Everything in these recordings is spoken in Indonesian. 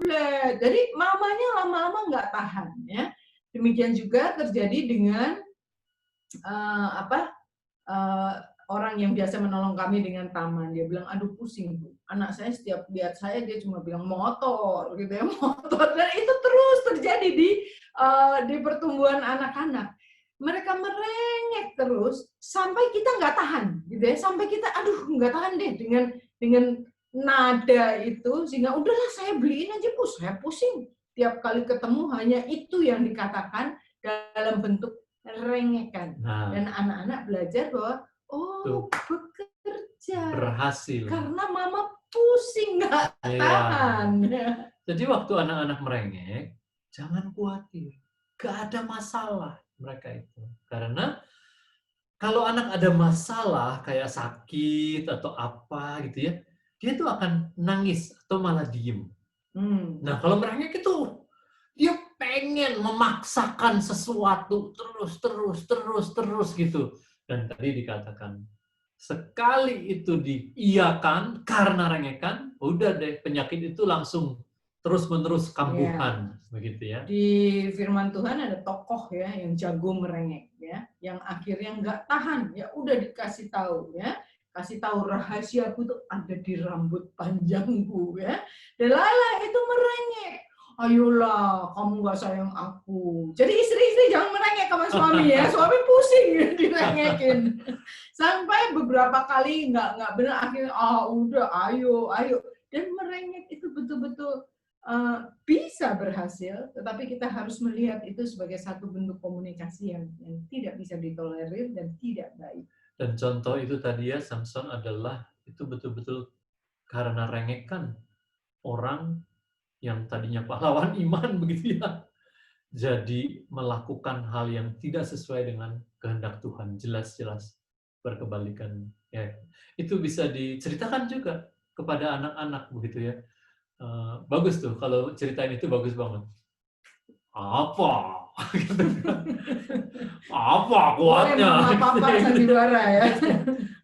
tablet. Jadi mamanya lama-lama nggak tahan ya. Demikian juga terjadi dengan eh, orang yang biasa menolong kami dengan taman. Dia bilang, aduh pusing Bu. Anak saya setiap lihat saya dia cuma bilang motor gitu ya, motor. Dan itu terus terjadi di pertumbuhan anak-anak. Mereka merengek terus sampai kita nggak tahan gitu ya, sampai kita aduh nggak tahan deh dengan nada itu, sehingga udahlah saya beliin aja Bu, saya pusing tiap kali ketemu hanya itu yang dikatakan dalam bentuk rengekan. Nah, Dan anak-anak belajar bahwa tuh, bekerja berhasil. karena mama pusing nggak tahan. Jadi waktu anak-anak merengek, jangan khawatir, gak ada masalah mereka itu. Karena kalau anak ada masalah kayak sakit atau apa gitu ya, dia tuh akan nangis atau malah diem. Nah kalau merengek itu dia pengen memaksakan sesuatu terus gitu. Dan tadi dikatakan sekali itu diiyakan karena rengekan, udah deh penyakit itu langsung terus-menerus kambuhan, begitu ya. Di firman Tuhan ada tokoh ya yang jago merengek ya, yang akhirnya nggak tahan, ya udah dikasih tahu ya, kasih tahu rahasiaku tuh ada di rambut panjangku ya. Delilah itu merengek, ayolah kamu nggak sayang aku. Jadi istri-istri jangan merengek sama suami ya, suami pusing ya direngekin. Sampai beberapa kali nggak benar, akhirnya udah ayo dan merengek itu betul-betul bisa berhasil, tetapi kita harus melihat itu sebagai satu bentuk komunikasi yang tidak bisa ditolerir dan tidak baik. Dan contoh itu tadi ya, Samson adalah itu betul-betul karena rengekan orang yang tadinya pahlawan iman begitu ya. Jadi melakukan hal yang tidak sesuai dengan kehendak Tuhan, jelas-jelas berkebalikan. Ya, itu bisa diceritakan juga kepada anak-anak begitu ya. Bagus tuh kalau ceritain itu bagus banget. Apa? Apa kuatnya? Apa sandiwara ya.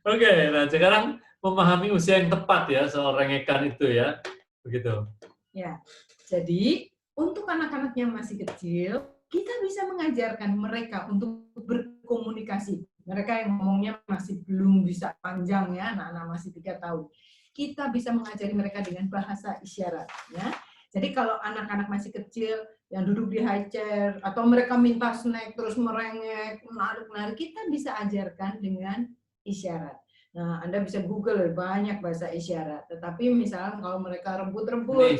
Oke, nah sekarang memahami usia yang tepat ya soal rengekan itu ya, begitu. Ya, jadi untuk anak-anak yang masih kecil, kita bisa mengajarkan mereka untuk berkomunikasi. Mereka yang ngomongnya masih belum bisa panjang ya, anak-anak masih 3 tahun. Kita bisa mengajari mereka dengan bahasa isyarat ya. Jadi kalau anak-anak masih kecil yang duduk di high chair atau mereka minta snack terus merengek, menarik-narik, kita bisa ajarkan dengan isyarat. Nah, Anda bisa Google banyak bahasa isyarat. Tetapi misalnya kalau mereka rebut-rebut,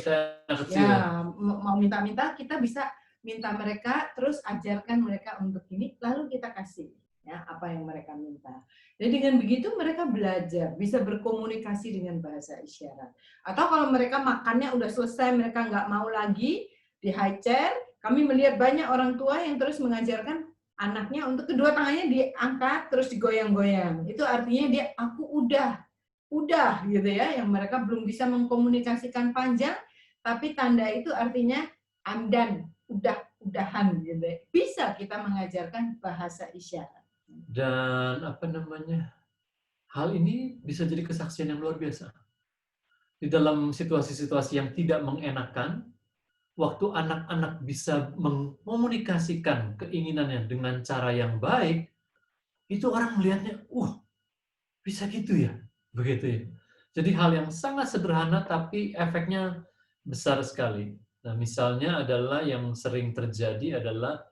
ya mau minta-minta, kita bisa minta mereka, terus ajarkan mereka untuk ini, lalu kita kasih ya apa yang mereka minta. Jadi dengan begitu mereka belajar, bisa berkomunikasi dengan bahasa isyarat. Atau kalau mereka makannya udah selesai, mereka nggak mau lagi di high chair, kami melihat banyak orang tua yang terus mengajarkan anaknya untuk kedua tangannya diangkat terus digoyang-goyang. Itu artinya dia aku udah gitu ya, yang mereka belum bisa mengkomunikasikan panjang, tapi tanda itu artinya I'm done, udahan gitu. Bisa kita mengajarkan bahasa isyarat. Dan apa namanya? Hal ini bisa jadi kesaksian yang luar biasa. Di dalam situasi-situasi yang tidak mengenakan, waktu anak-anak bisa mengkomunikasikan keinginannya dengan cara yang baik, itu orang melihatnya, bisa gitu ya, begitu ya. Jadi hal yang sangat sederhana tapi efeknya besar sekali. Nah, misalnya adalah yang sering terjadi adalah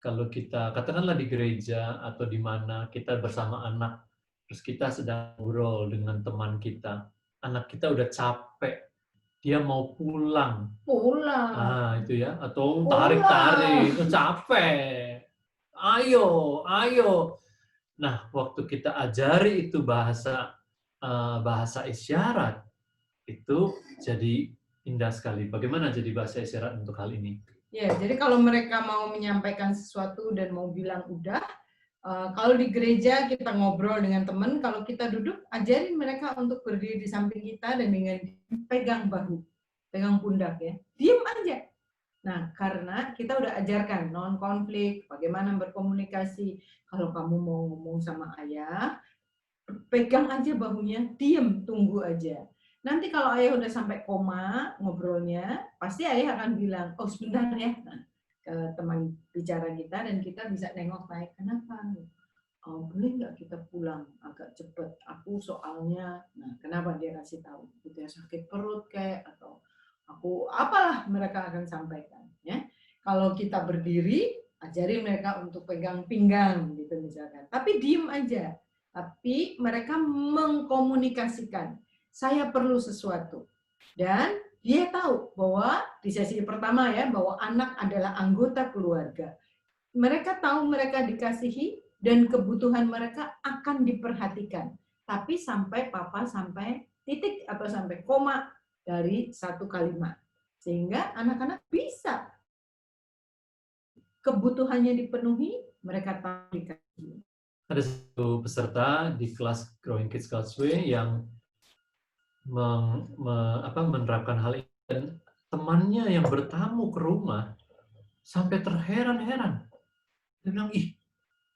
kalau kita katakanlah di gereja atau di mana kita bersama anak, terus kita sedang ngobrol dengan teman kita, anak kita udah capek, dia mau pulang. Nah, itu ya, atau tarik-tarik, capek. Ayo. Nah, waktu kita ajari itu bahasa isyarat, itu jadi indah sekali. Bagaimana jadi bahasa isyarat untuk hal ini? Ya, jadi kalau mereka mau menyampaikan sesuatu dan mau bilang udah, kalau di gereja kita ngobrol dengan teman, kalau kita duduk, ajarin mereka untuk berdiri di samping kita dan dengan pegang bahu, pegang pundak ya, diam aja. Nah, karena kita udah ajarkan non-konflik, bagaimana berkomunikasi. Kalau kamu mau ngomong sama ayah, pegang aja bahunya, diam, tunggu aja. Nanti kalau ayah udah sampai koma ngobrolnya, pasti ayah akan bilang, oh sebentar ya, ke teman bicara kita, dan kita bisa nengok naik, kenapa? Oh, boleh nggak kita pulang agak cepet? Aku soalnya, nah kenapa dia kasih tahu? Gitu ya, sakit perut kayak, atau aku apalah mereka akan sampaikan. Ya, kalau kita berdiri, ajari mereka untuk pegang pinggang gitu misalkan. Tapi diem aja. Tapi mereka mengkomunikasikan, saya perlu sesuatu. Dan dia tahu bahwa di sesi pertama ya, bahwa anak adalah anggota keluarga. Mereka tahu mereka dikasihi dan kebutuhan mereka akan diperhatikan. Tapi sampai papa sampai titik atau sampai koma dari satu kalimat. Sehingga anak-anak bisa kebutuhannya dipenuhi, mereka tahu dikasihi. Ada satu peserta di kelas Growing Kids God's Way yang menerapkan hal ini, dan temannya yang bertamu ke rumah sampai terheran-heran. Dia bilang, ih,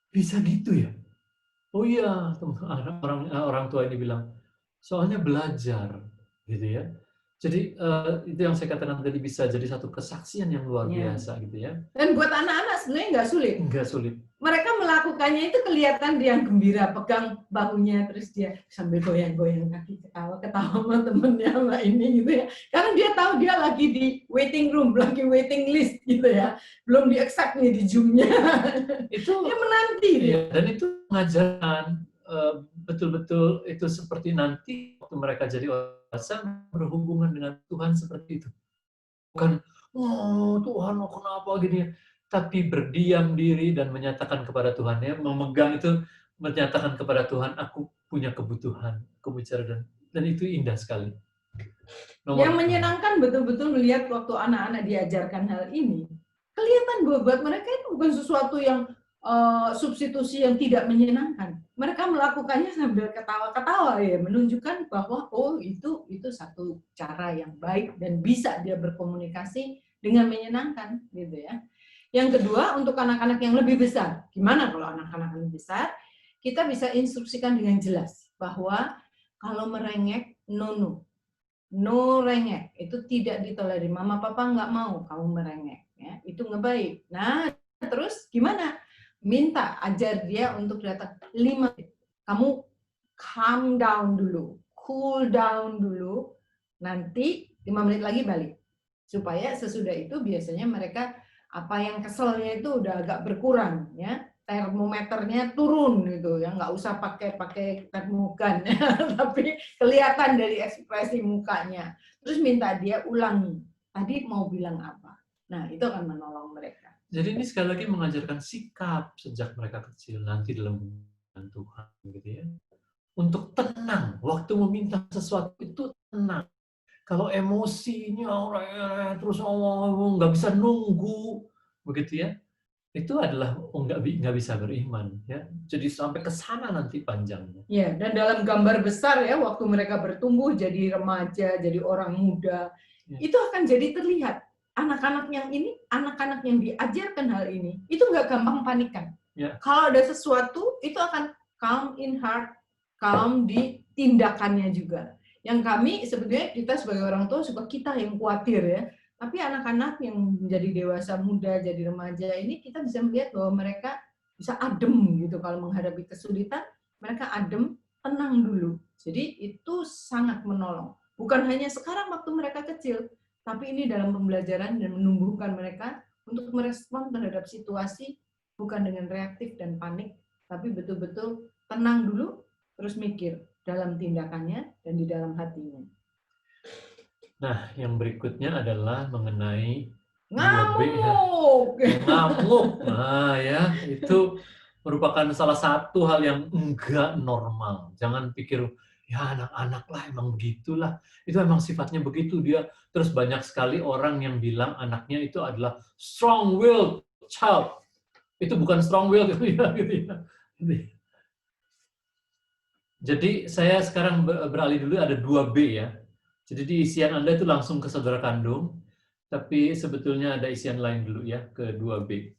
bisa gitu ya? Oh iya, orang tua ini bilang, soalnya belajar, gitu ya. Jadi itu yang saya katakan tadi, bisa jadi satu kesaksian yang luar biasa, gitu ya. Dan buat anak-anak sebenarnya nggak sulit. Nggak sulit. Mereka melakukannya itu kelihatan dia gembira, pegang bahunya, terus dia sambil goyang-goyang kaki, ketawa-ketawa sama temennya, sama ini gitu ya. Karena dia tahu dia lagi di waiting room, lagi waiting list gitu ya. Belum di accept nih di Zoom-nya. Itu dia menanti. Iya, dan itu mengajarkan betul-betul itu seperti nanti waktu mereka jadi dewasa berhubungan dengan Tuhan seperti itu. Bukan, oh Tuhan, oh kenapa gini ya? Tapi berdiam diri dan menyatakan kepada Tuhan, ya, memegang itu, menyatakan kepada Tuhan, aku punya kebutuhan, aku bicara, dan itu indah sekali. Yang menyenangkan betul-betul melihat waktu anak-anak diajarkan hal ini, kelihatan buat mereka itu bukan sesuatu yang substitusi yang tidak menyenangkan. Mereka melakukannya sambil ketawa-ketawa ya, menunjukkan bahwa oh itu satu cara yang baik dan bisa dia berkomunikasi dengan menyenangkan gitu ya. Yang kedua, untuk anak-anak yang lebih besar, gimana kalau anak-anak lebih besar? Kita bisa instruksikan dengan jelas bahwa kalau merengek, no rengek, itu tidak ditolerir. Mama papa nggak mau kamu merengek, ya itu nggak baik. Nah terus gimana? Minta ajar dia untuk datang 5 menit. Kamu calm down dulu, cool down dulu, nanti 5 menit lagi balik. Supaya sesudah itu biasanya mereka apa yang keselnya itu udah agak berkurang, ya termometernya turun gitu ya, nggak usah pakai termogan tapi kelihatan dari ekspresi mukanya. Terus minta dia ulangi tadi mau bilang apa. Nah itu akan menolong mereka. Jadi ini sekali lagi mengajarkan sikap sejak mereka kecil, nanti dalam hubungan Tuhan, gitu ya. Untuk tenang, waktu meminta sesuatu itu tenang. Kalau emosinya terus nggak bisa nunggu, begitu ya, itu adalah nggak bisa beriman, ya. Jadi sampai ke sana nanti panjangnya. Ya, dan dalam gambar besar ya, waktu mereka bertumbuh jadi remaja, jadi orang muda, itu akan jadi terlihat anak-anak yang ini, anak-anak yang diajarkan hal ini, itu nggak gampang panikan. Ya. Kalau ada sesuatu, itu akan calm in heart, calm di tindakannya juga. Yang kami sebetulnya kita sebagai orang tua suka kita yang khawatir ya, tapi anak-anak yang menjadi dewasa muda, jadi remaja ini kita bisa melihat bahwa mereka bisa adem gitu kalau menghadapi kesulitan, mereka adem, tenang dulu. Jadi itu sangat menolong. Bukan hanya sekarang waktu mereka kecil, tapi ini dalam pembelajaran dan menumbuhkan mereka untuk merespon terhadap situasi bukan dengan reaktif dan panik, tapi betul-betul tenang dulu, terus mikir dalam tindakannya dan di dalam hatinya. Nah, yang berikutnya adalah mengenai ngamuk. Ngamuk. Nah, ya, itu merupakan salah satu hal yang enggak normal. Jangan pikir, ya anak-anak lah, emang begitulah. Itu emang sifatnya begitu dia. Terus banyak sekali orang yang bilang anaknya itu adalah strong-willed child. Itu bukan strong-willed gitu ya. Jadi saya sekarang beralih dulu, ada 2B ya. Jadi di isian Anda itu langsung ke saudara kandung, tapi sebetulnya ada isian lain dulu ya, ke 2B.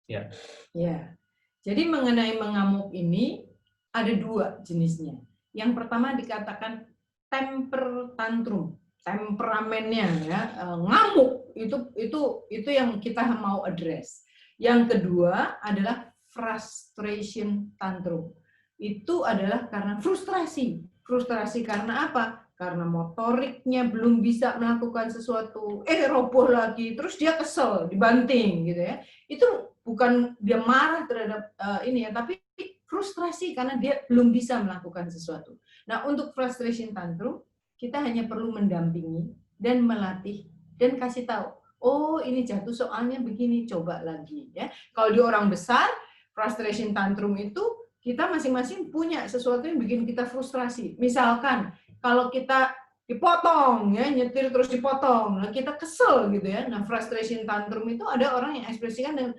Ya. Ya. Jadi mengenai mengamuk ini ada 2 jenisnya. Yang pertama dikatakan temper tantrum, temperamennya ya, ngamuk itu yang kita mau address. Yang kedua adalah frustration tantrum. Itu adalah karena frustrasi. Frustrasi karena apa? Karena motoriknya belum bisa melakukan sesuatu, roboh lagi, terus dia kesel, dibanting gitu ya. Itu bukan dia marah terhadap ini ya, tapi frustrasi karena dia belum bisa melakukan sesuatu. Nah, untuk frustration tantrum, kita hanya perlu mendampingi dan melatih dan kasih tahu, oh ini jatuh soalnya begini, coba lagi ya. Kalau di orang besar, frustration tantrum itu kita masing-masing punya sesuatu yang bikin kita frustrasi. Misalkan kalau kita dipotong ya, nyetir terus dipotong, nah kita kesel gitu ya. Nah, frustration tantrum itu ada orang yang ekspresikan dengan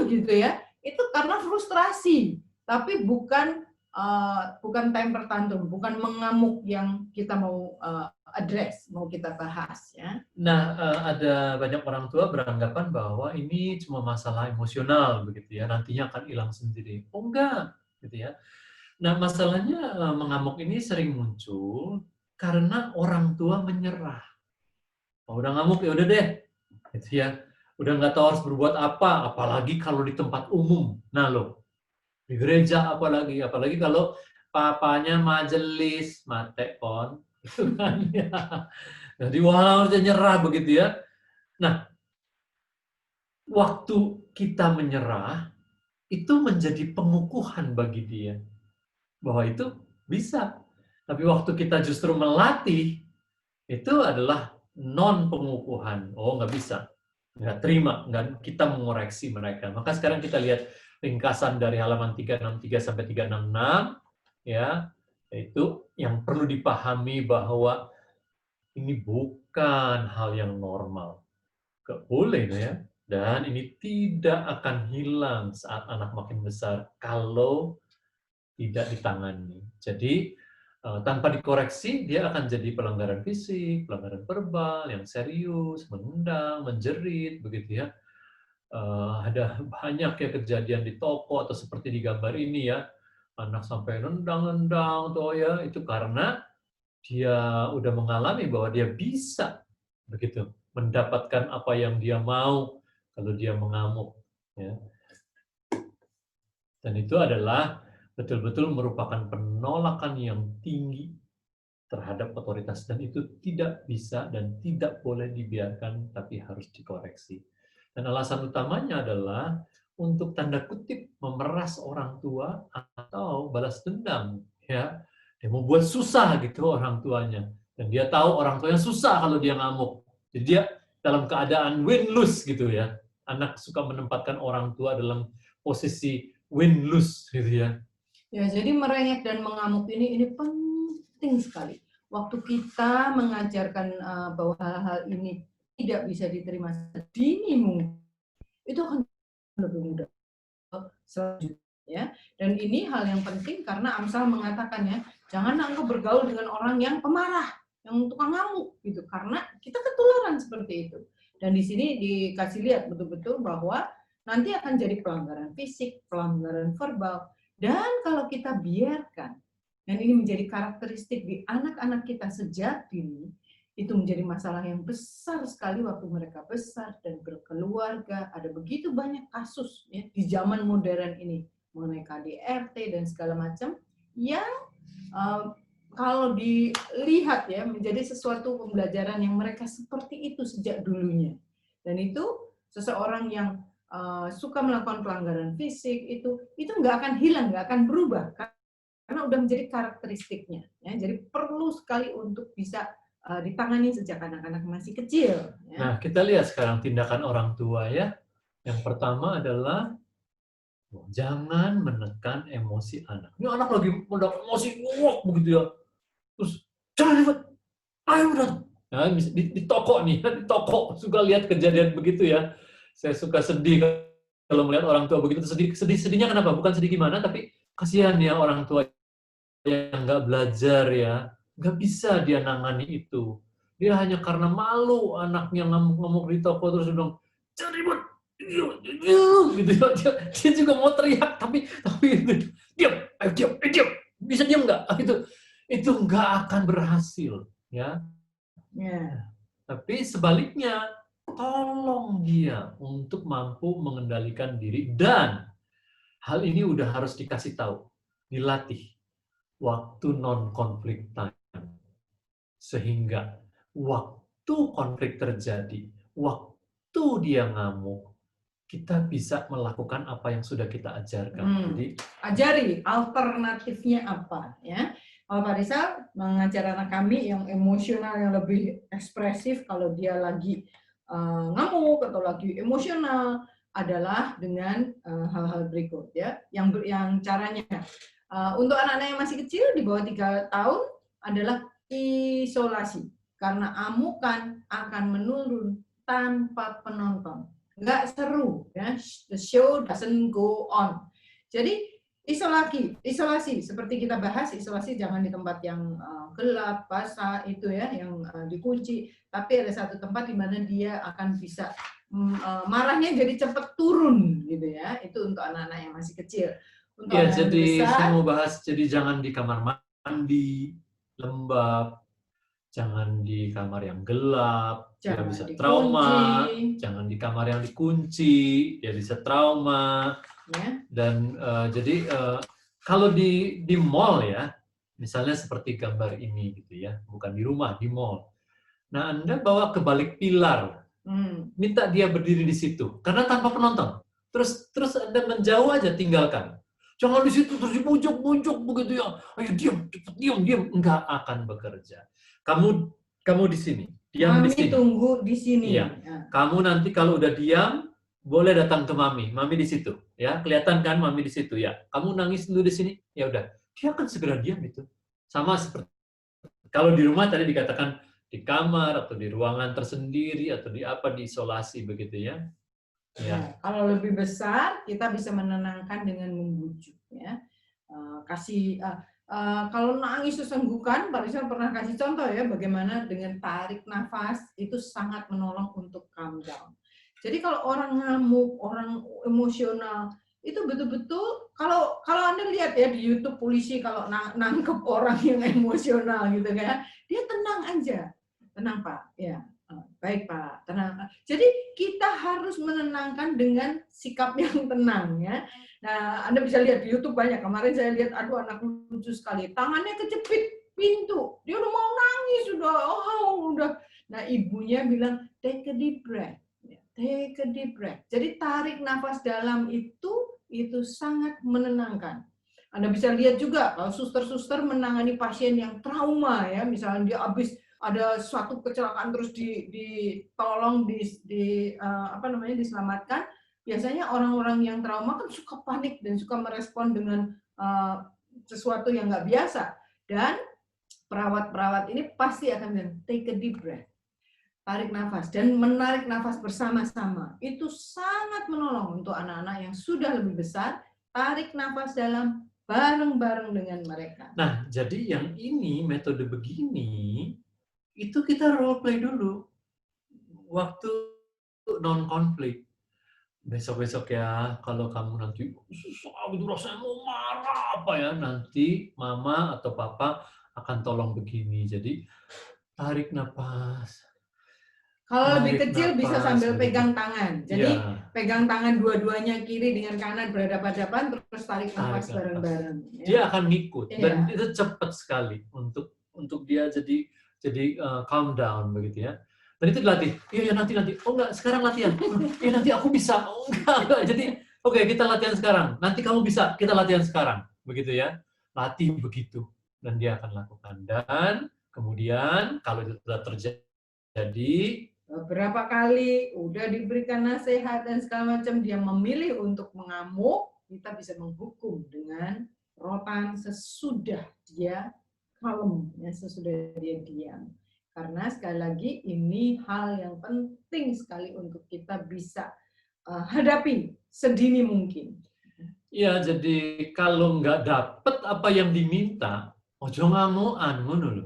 gitu ya. Itu karena frustrasi, tapi bukan temper tantrum, bukan mengamuk yang kita mau address, mau kita bahas ya. Nah, ada banyak orang tua beranggapan bahwa ini cuma masalah emosional begitu ya, nantinya akan hilang sendiri. Oh enggak, gitu ya. Nah, masalahnya mengamuk ini sering muncul karena orang tua menyerah. Oh, udah ngamuk ya udah deh, gitu ya. Udah nggak tahu harus berbuat apa, apalagi kalau di tempat umum. Nah loh, di gereja apalagi kalau papanya majelis, mate pon, gitu kan ya. Jadi wah udah nyerah begitu ya. Nah, waktu kita menyerah, itu menjadi pengukuhan bagi dia. Bahwa itu bisa. Tapi waktu kita justru melatih, itu adalah non-pengukuhan. Oh, nggak bisa. Nggak terima. Nggak, kita mengoreksi mereka. Maka sekarang kita lihat ringkasan dari halaman 363 sampai 366, ya, itu yang perlu dipahami bahwa ini bukan hal yang normal. Nggak boleh ya. Dan ini tidak akan hilang saat anak makin besar kalau tidak ditangani. Jadi tanpa dikoreksi dia akan jadi pelanggaran fisik, pelanggaran verbal yang serius, menendang, menjerit, begitu ya. Ada banyak ya kejadian di toko atau seperti di gambar ini ya, anak sampai nendang-nendang tuh ya, itu karena dia udah mengalami bahwa dia bisa begitu mendapatkan apa yang dia mau kalau dia mengamuk ya. Dan itu adalah betul-betul merupakan penolakan yang tinggi terhadap otoritas dan itu tidak bisa dan tidak boleh dibiarkan tapi harus dikoreksi. Dan alasan utamanya adalah untuk tanda kutip memeras orang tua atau balas dendam ya. Dia mau buat susah gitu orang tuanya dan dia tahu orang tuanya susah kalau dia ngamuk. Jadi dia dalam keadaan win-lose gitu ya. Anak suka menempatkan orang tua dalam posisi win-lose gitu ya. Ya, jadi merengek dan mengamuk ini penting sekali. Waktu kita mengajarkan bahwa hal-hal ini tidak bisa diterima sedini mungkin, itu akan lebih mudah selanjutnya. Ya. Dan ini hal yang penting karena Amsal mengatakan ya, jangan engkau bergaul dengan orang yang pemarah, yang tukang ngamuk gitu, karena kita ketularan seperti itu. Dan di sini dikasih lihat betul-betul bahwa nanti akan jadi pelanggaran fisik, pelanggaran verbal. Dan kalau kita biarkan, dan ini menjadi karakteristik di anak-anak kita sejak dini, itu menjadi masalah yang besar sekali waktu mereka besar dan berkeluarga. Ada begitu banyak kasus ya, di zaman modern ini mengenai KDRT dan segala macam yang kalau dilihat ya menjadi sesuatu pembelajaran yang mereka seperti itu sejak dulunya. Dan itu seseorang yang suka melakukan pelanggaran fisik itu nggak akan hilang, nggak akan berubah karena udah menjadi karakteristiknya. Ya. Jadi perlu sekali untuk bisa ditangani sejak anak-anak masih kecil. Ya. Nah, kita lihat sekarang tindakan orang tua ya. Yang pertama adalah jangan menekan emosi anak. Ini anak lagi mendapat emosi, begitu ya. Terus jangan ribet, ayo udah. Nah, di toko nih, di toko suka lihat kejadian begitu ya. Saya suka sedih kalau melihat orang tua begitu. Sedihnya kenapa? Bukan sedih gimana, tapi kasihan ya orang tua yang nggak belajar ya. Nggak bisa dia nangani itu. Dia hanya karena malu anaknya ngamuk-ngamuk di toko terus bilang, jangan ribut, gitu. Dia juga mau teriak, tapi diam, diam, bisa diam nggak? Gitu. itu nggak akan berhasil, ya. Ya. Tapi sebaliknya, tolong dia untuk mampu mengendalikan diri, dan hal ini udah harus dikasih tahu, dilatih waktu non-konflik time. Sehingga waktu konflik terjadi, waktu dia ngamuk, kita bisa melakukan apa yang sudah kita ajarkan. Jadi ajari alternatifnya apa, ya. Kalau Pak Rizal mengajar anak kami yang emosional, yang lebih ekspresif, kalau dia lagi ngamuk atau lagi emosional, adalah dengan hal-hal berikut, ya. Yang caranya untuk anak-anak yang masih kecil di bawah 3 tahun adalah isolasi, karena amukan akan menurun tanpa penonton. Nggak seru, ya. The show doesn't go on. Jadi isolasi seperti kita bahas, isolasi jangan di tempat yang gelap, basah itu, ya, yang dikunci. Tapi ada satu tempat di mana dia akan bisa marahnya jadi cepat turun, gitu, ya. Itu untuk anak-anak yang masih kecil. Untuk ya, anak yang jadi besar, saya mau bahas, jadi jangan di kamar mandi lembab, jangan di kamar yang gelap, dia jangan bisa dikunci. trauma, jangan di kamar yang dikunci, dia bisa trauma. Ya. Dan jadi kalau di mall, ya, misalnya seperti gambar ini gitu, ya, bukan di rumah, di mall. Nah, Anda bawa ke balik pilar, minta dia berdiri di situ, karena tanpa penonton. Terus Anda menjauh aja, tinggalkan. Jangan di situ terus dibujuk-bujuk begitu, ya. Ayo diam, enggak akan bekerja. Kamu di sini, diam di Mami sini. tunggu di sini. Iya. Kamu nanti kalau udah diam, boleh datang ke mami di situ, ya. Kelihatan kan mami di situ, ya. Kamu nangis dulu di sini, ya udah. Dia akan segera diam itu. Sama seperti kalau di rumah tadi dikatakan di kamar atau di ruangan tersendiri atau di apa, diisolasi begitu, ya. Ya, kalau lebih besar kita bisa menenangkan dengan membujuk, ya. Kalau nangis sesenggukan, Pak Rizal pernah kasih contoh, ya, bagaimana dengan tarik nafas itu sangat menolong untuk calm down. Jadi kalau orang ngamuk, orang emosional, itu betul-betul, kalau Anda lihat, ya, di YouTube polisi kalau nangkep orang yang emosional gitu, kan, dia tenang aja. Tenang, Pak. Ya. Baik, Pak, tenang. Jadi kita harus menenangkan dengan sikap yang tenang, ya. Nah, Anda bisa lihat di YouTube banyak. Kemarin saya lihat, aduh, anak lucu sekali. Tangannya kejepit pintu. Dia udah mau nangis, udah. Nah, ibunya bilang, take a deep breath. Take a deep breath. Jadi tarik nafas dalam itu sangat menenangkan. Anda bisa lihat juga kalau suster-suster menangani pasien yang trauma, ya, misalnya dia habis ada suatu kecelakaan terus ditolong diselamatkan. Biasanya orang-orang yang trauma kan suka panik dan suka merespon dengan sesuatu yang nggak biasa, dan perawat-perawat ini pasti akan bilang take a deep breath, tarik nafas, dan menarik nafas bersama-sama. Itu sangat menolong untuk anak-anak yang sudah lebih besar. Tarik nafas dalam bareng-bareng dengan mereka. Nah, jadi yang ini, metode begini, itu kita role play dulu waktu non-konflik. Besok-besok, ya, kalau kamu nanti susah gitu rasanya, mau marah apa, ya, nanti mama atau papa akan tolong begini. Jadi tarik nafas. Kalau lebih kecil bisa sambil pegang tangan. Jadi pegang tangan dua-duanya, kiri dengan kanan berhadapan-hadapan, terus tarik nafas bareng-bareng. Ya. Dia akan ngikut, dan itu cepat sekali untuk dia jadi calm down begitu, ya. Dan itu dilatih. Iya, nanti. Oh enggak, sekarang latihan. Iya, nanti aku bisa. Oh enggak. Jadi oke, kita latihan sekarang. Nanti kamu bisa, kita latihan sekarang. Begitu, ya. Latih begitu, dan dia akan lakukan. Dan kemudian kalau itu sudah terjadi, beberapa kali udah diberikan nasihat dan segala macam, dia memilih untuk mengamuk, kita bisa menghukum dengan rotan sesudah dia kalem, ya, sesudah dia diam. Karena sekali lagi ini hal yang penting sekali untuk kita bisa hadapi sedini mungkin. Ya, jadi kalau nggak dapet apa yang diminta, ojo ngamuan, ngono lho.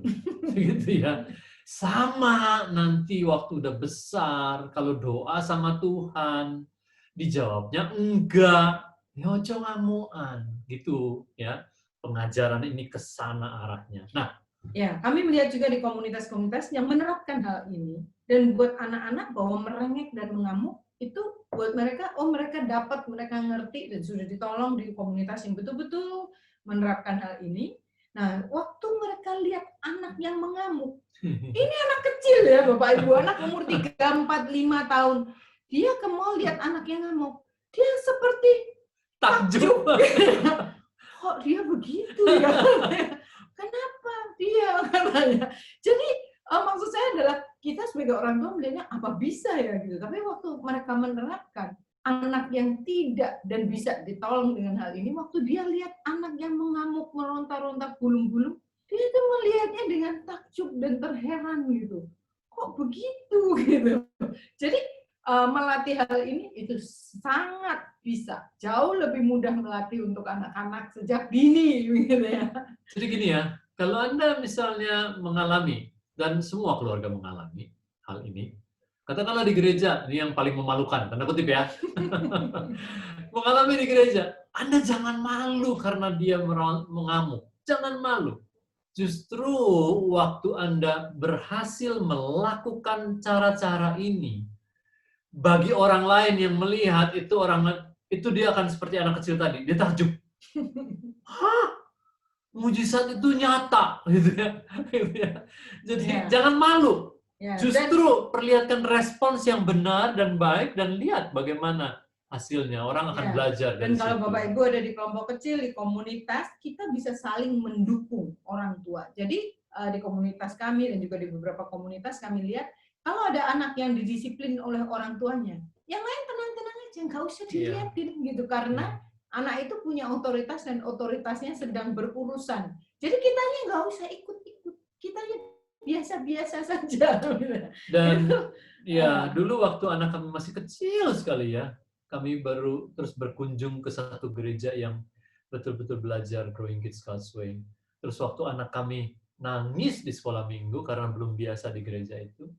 Gitu, ya. Sama nanti waktu udah besar, kalau doa sama Tuhan, dijawabnya enggak, ya ojo ngamuan, gitu, ya. pengajaran ini ke sana arahnya. Nah, ya, kami melihat juga di komunitas-komunitas yang menerapkan hal ini, dan buat anak-anak bahwa merengek dan mengamuk itu buat mereka, oh mereka dapat, mereka ngerti dan sudah ditolong di komunitas yang betul-betul menerapkan hal ini. Nah, waktu mereka lihat anak yang mengamuk, ini anak kecil ya Bapak Ibu, anak umur 3, 4, 5 tahun, dia ke mall lihat anak yang ngamuk, dia seperti takjub. Kok dia begitu ya? Kenapa dia katanya? Jadi maksud saya adalah kita sebagai orang tua melihatnya apa bisa ya gitu. Tapi waktu mereka menerapkan anak yang tidak dan bisa ditolong dengan hal ini, waktu dia lihat anak yang mengamuk, meronta-ronta, gulung-gulung, dia itu melihatnya dengan takjub dan terheran gitu. Kok begitu gitu. Jadi melatih hal ini itu sangat bisa jauh lebih mudah melatih untuk anak-anak sejak dini gitu ya. Jadi gini ya, kalau Anda misalnya mengalami dan semua keluarga mengalami hal ini, katakanlah di gereja, ini yang paling memalukan, tanda kutip ya. Mengalami di gereja, Anda jangan malu karena dia mengamuk. Jangan malu. Justru waktu Anda berhasil melakukan cara-cara ini, bagi orang lain yang melihat itu dia akan seperti anak kecil tadi, dia takjub. Hah? Mujizat itu nyata gitu ya. Jadi jangan malu. Justru perlihatkan respons yang benar dan baik dan lihat bagaimana hasilnya. Orang akan belajar dari situ. Dan kalau Bapak Ibu ada di kelompok kecil, di komunitas, kita bisa saling mendukung orang tua. Jadi di komunitas kami dan juga di beberapa komunitas kami lihat kalau ada anak yang didisiplin oleh orang tuanya, yang lain tenang-tenang aja, nggak usah dilihatin gitu, karena anak itu punya otoritas dan otoritasnya sedang berurusan. Jadi kitanya nggak usah ikut-ikut, kitanya biasa-biasa saja. Dan ya dulu waktu anak kami masih kecil sekali ya, kami baru terus berkunjung ke satu gereja yang betul-betul belajar Growing Kids God's Way. Terus waktu anak kami nangis di sekolah minggu karena belum biasa di gereja itu,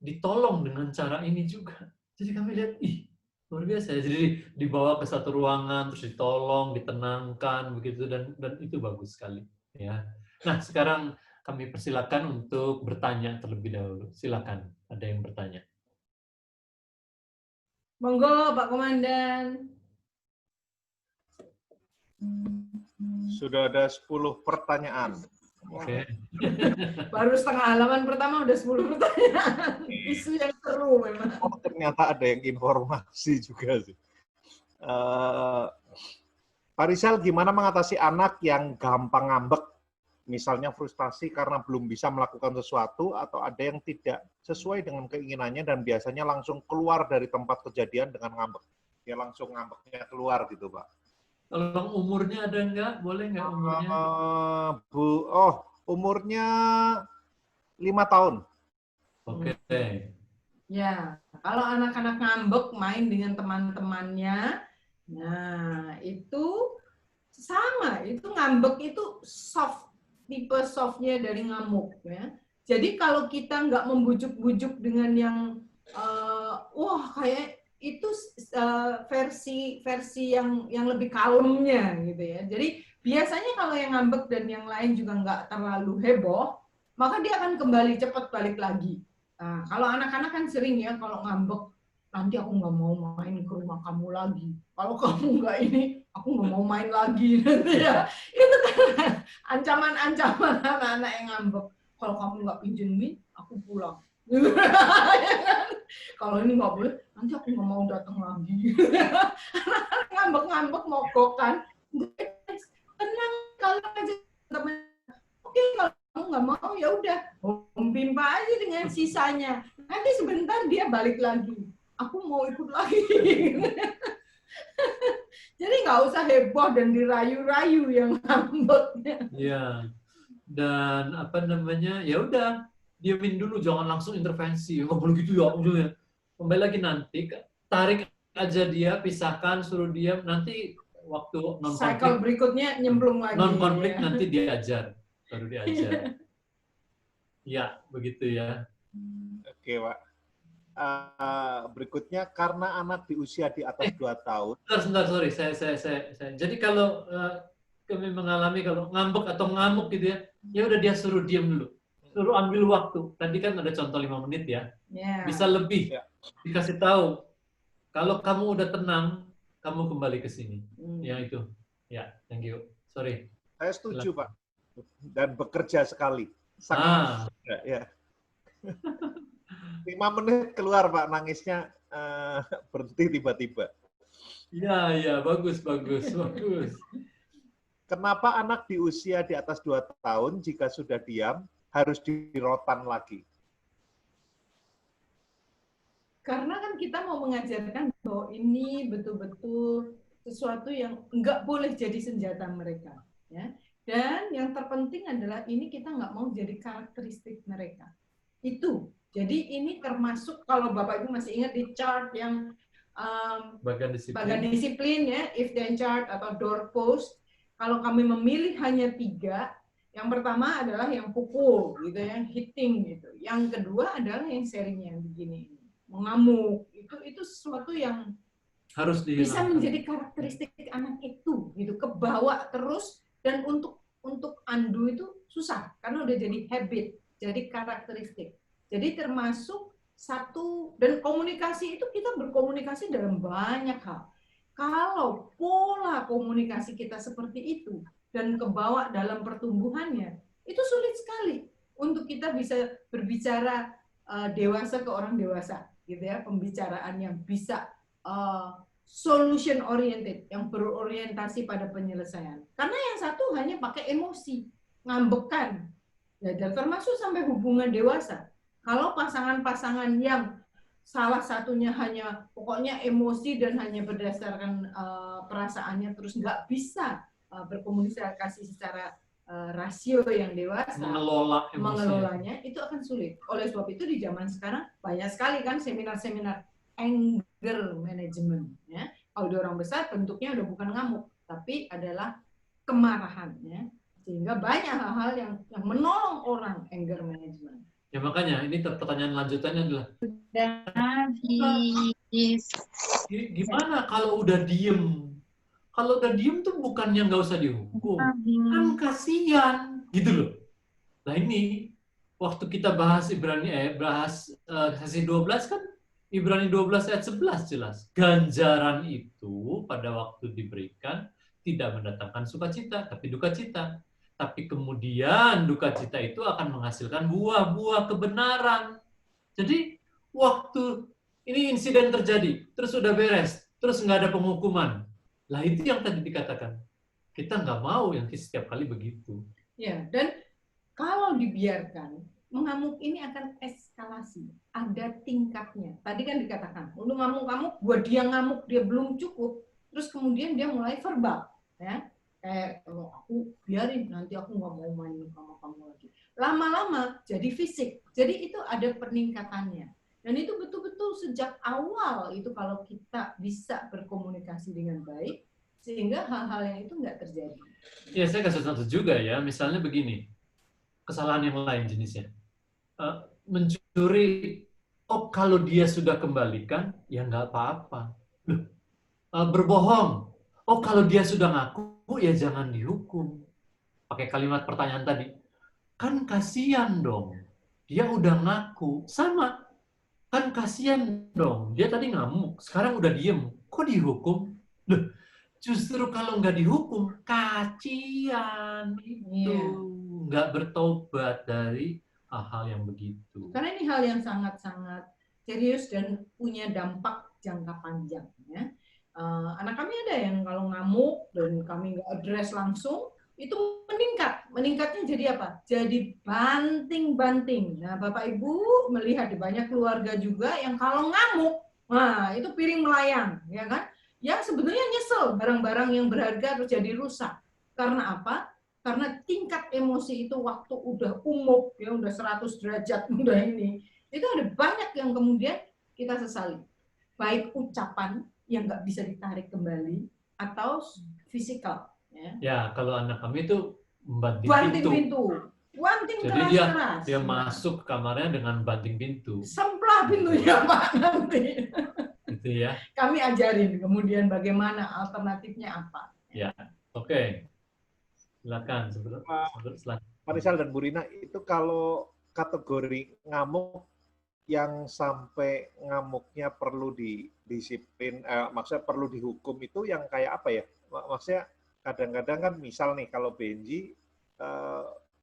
ditolong dengan cara ini juga. Jadi kami lihat, ih luar biasa ya. Jadi dibawa ke satu ruangan, terus ditolong, ditenangkan, begitu, dan itu bagus sekali. Ya. Nah sekarang kami persilakan untuk bertanya terlebih dahulu. Silakan, ada yang bertanya. Monggo Pak Komandan. Sudah ada 10 pertanyaan. Oke. Baru setengah halaman pertama udah 10 pertanyaan. Isu yang seru memang. Oh, ternyata ada yang informasi juga sih. Pak Rizal, gimana mengatasi anak yang gampang ngambek? Misalnya frustasi karena belum bisa melakukan sesuatu atau ada yang tidak sesuai dengan keinginannya dan biasanya langsung keluar dari tempat kejadian dengan ngambek. Ya langsung ngambeknya keluar gitu, Pak. Tolong umurnya ada nggak? Boleh nggak umurnya? Umurnya 5 tahun. Oke. Ya, kalau anak-anak ngambek main dengan teman-temannya, nah itu sama, itu ngambek itu soft, tipe softnya dari ngamuk ya. Jadi kalau kita nggak membujuk-bujuk dengan yang wah kayak itu versi yang lebih kalemnya gitu ya. Jadi biasanya kalau yang ngambek dan yang lain juga nggak terlalu heboh, maka dia akan kembali cepat balik lagi. Nah, kalau anak-anak kan sering ya kalau ngambek, nanti aku nggak mau main ke rumah kamu lagi. Kalau kamu nggak ini, aku nggak mau main lagi nanti ya. Itu kan ancaman-ancaman anak-anak yang ngambek. Kalau kamu nggak pinjemin, aku pulang. Kalau ini nggak boleh, nanti aku nggak mau datang lagi. Ngambek-ngambek mogok kan. Tenang, kalau aja teman. Oke, kalau kamu nggak mau ya udah, pimpa aja dengan sisanya. Nanti sebentar dia balik lagi. Aku mau ikut lagi. Jadi nggak usah heboh dan dirayu-rayu yang ngambeknya. Iya. Dan apa namanya? Ya udah, diamin dulu, jangan langsung intervensi. Nggak boleh gitu ya, ujungnya. Kembali lagi nanti, tarik aja dia, pisahkan, suruh diam. Nanti waktu non-konflik. Cycle berikutnya nyemplung lagi. Non-konflik ya. Nanti diajar, baru diajar. Ya, begitu ya. Oke, Pak. Berikutnya karena anak di usia di atas 2 tahun. Sebentar, sorry. Saya. Jadi kalau kami mengalami kalau ngambek atau ngamuk gitu ya, ya udah dia suruh diam dulu. Suruh ambil waktu. Tadi kan ada contoh 5 menit ya. Ya. Bisa lebih. Ya. Dikasih tahu. Kalau kamu udah tenang, kamu kembali ke sini. Yang itu. Ya, thank you. Sorry. Saya setuju, Pak. Dan bekerja sekali. Sangat bekerja, ya. 5 menit keluar, Pak, nangisnya berhenti tiba-tiba. Iya, bagus. Kenapa anak di usia di atas 2 tahun jika sudah diam harus dirotan lagi? Karena kan kita mau mengajarkan bahwa ini betul-betul sesuatu yang nggak boleh jadi senjata mereka. Ya. Dan yang terpenting adalah ini kita nggak mau jadi karakteristik mereka. Itu. Jadi ini termasuk kalau Bapak Ibu masih ingat di chart yang bagian disiplin ya, if then chart atau door post. Kalau kami memilih hanya 3, yang pertama adalah yang pukul, gitu, yang hitting, gitu. Yang kedua adalah yang serinya begini, mengamuk. Itu sesuatu yang harus bisa menjadi karakteristik anak itu, gitu, kebawa terus, dan untuk undo itu susah karena udah jadi habit, jadi karakteristik. Jadi termasuk satu, dan komunikasi itu kita berkomunikasi dalam banyak hal. Kalau pola komunikasi kita seperti itu dan kebawa dalam pertumbuhannya, itu sulit sekali untuk kita bisa berbicara dewasa ke orang dewasa, gitu ya, pembicaraan yang bisa solution oriented, yang berorientasi pada penyelesaian. Karena yang satu hanya pakai emosi, ngambekan, ya, termasuk sampai hubungan dewasa. Kalau pasangan-pasangan yang salah satunya hanya pokoknya emosi dan hanya berdasarkan perasaannya, terus nggak bisa berkomunikasi secara rasio yang dewasa, mengelolanya, itu akan sulit. Oleh sebab itu di zaman sekarang banyak sekali kan seminar-seminar anger management. Ya. Kalau di orang besar bentuknya udah bukan ngamuk, tapi adalah kemarahan. Ya. Sehingga banyak hal-hal yang menolong orang anger management. Ya makanya ini pertanyaan lanjutannya adalah gimana kalau udah diem? Kalau udah diem tuh bukannya nggak usah dihukum, kan kasihan, gitu loh. Nah ini waktu kita bahas sesi 12 kan Ibrani 12 ayat 11 jelas. Ganjaran itu pada waktu diberikan tidak mendatangkan sukacita, tapi duka cita. Tapi kemudian duka cita itu akan menghasilkan buah-buah kebenaran. Jadi waktu ini insiden terjadi, terus udah beres, terus nggak ada penghukuman. Lah itu yang tadi dikatakan. Kita nggak mau yang setiap kali begitu. Ya, dan kalau dibiarkan, mengamuk ini akan eskalasi. Ada tingkatnya. Tadi kan dikatakan, untuk ngamuk-ngamuk, buat dia ngamuk, dia belum cukup, terus kemudian dia mulai verbal. Ya. Kayak aku biarin, nanti aku nggak mau main sama kamu lagi. Lama-lama jadi fisik. Jadi itu ada peningkatannya. Dan itu betul-betul sejak awal itu kalau kita bisa berkomunikasi dengan baik, sehingga hal-hal yang itu nggak terjadi. Ya, saya kasih contoh juga ya. Misalnya begini, kesalahan yang lain jenisnya. Mencuri, kalau dia sudah kembalikan, ya nggak apa-apa. Berbohong, kalau dia sudah ngaku, ya jangan dihukum. Pakai kalimat pertanyaan tadi. Kan kasihan dong. Dia udah ngaku. Sama. Kan kasihan dong. Dia tadi ngamuk. Sekarang udah diem. Kok dihukum? Loh, justru kalau nggak dihukum, kasihan. Itu. Nggak bertobat dari hal-hal yang begitu. Karena ini hal yang sangat-sangat serius dan punya dampak jangka panjang. Ya. Anak kami ada yang kalau ngamuk dan kami nggak address langsung, itu meningkat. Meningkatnya jadi apa? Jadi banting-banting. Nah, Bapak Ibu melihat di banyak keluarga juga yang kalau ngamuk, nah itu piring melayang, ya kan? Yang sebenarnya nyesel barang-barang yang berharga terus jadi rusak. Karena apa? Karena tingkat emosi itu waktu udah umuk, ya udah 100 derajat, udah ini. Itu ada banyak yang kemudian kita sesali. Baik ucapan yang nggak bisa ditarik kembali, atau fisikal. Ya, kalau anak kami itu banting pintu. Jadi dia masuk ke kamarnya dengan banting pintu. Semplah pintunya Pak nanti. Gitu ya. Kami ajarin kemudian bagaimana alternatifnya apa. Ya, oke. Silakan, silakan. Pak Rizal dan Bu Rina, itu kalau kategori ngamuk yang sampai ngamuknya perlu disiplin, maksudnya perlu dihukum itu yang kayak apa ya? Maksudnya kadang-kadang kan misal nih kalau Benji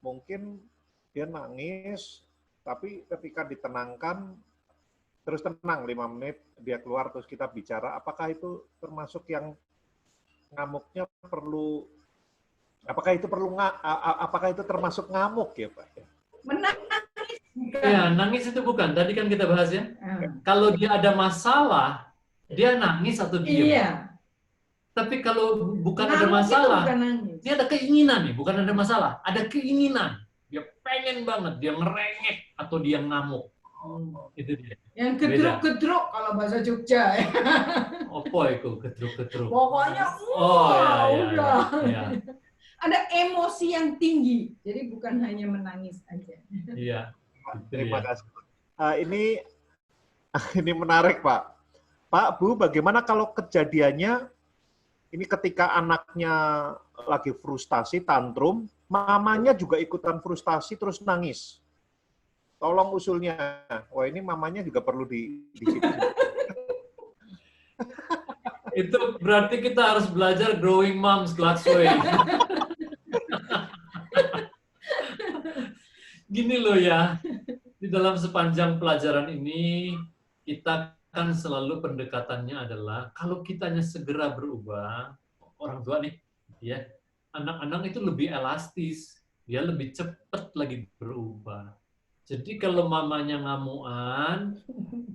mungkin dia nangis, tapi ketika ditenangkan terus tenang 5 menit dia keluar terus kita bicara, apakah itu termasuk yang ngamuknya perlu? Apakah itu termasuk ngamuk ya Pak? Menangis bukan. Ya, nangis itu bukan. Tadi kan kita bahas ya. Kalau dia ada masalah, dia nangis atau diam. Iya. Tapi kalau bukan ada Ngamuk itu masalah, bukan nangis. dia ada keinginan nih, bukan ada masalah. Ada keinginan. Dia pengen banget, dia ngerengek atau dia ngamuk. Itu dia. Yang gedruk-gedruk kalau bahasa Jogja. Apa itu gedruk-gedruk? Pokoknya udah. Ya. Ada emosi yang tinggi. Jadi bukan hanya menangis aja. Iya. Terima kasih. Ini menarik, Pak. Pak, Bu, bagaimana kalau kejadiannya ini ketika anaknya lagi frustasi, tantrum, mamanya juga ikutan frustasi terus nangis. Tolong usulnya. Wah, ini mamanya juga perlu disiplin. Itu berarti kita harus belajar Growing Moms God's Way. Gini loh ya, di dalam sepanjang pelajaran ini, kita kan selalu pendekatannya adalah, kalau kitanya segera berubah, orang tua nih, ya, anak-anak itu lebih elastis, dia lebih cepat lagi berubah. Jadi kalau mamanya ngamuan,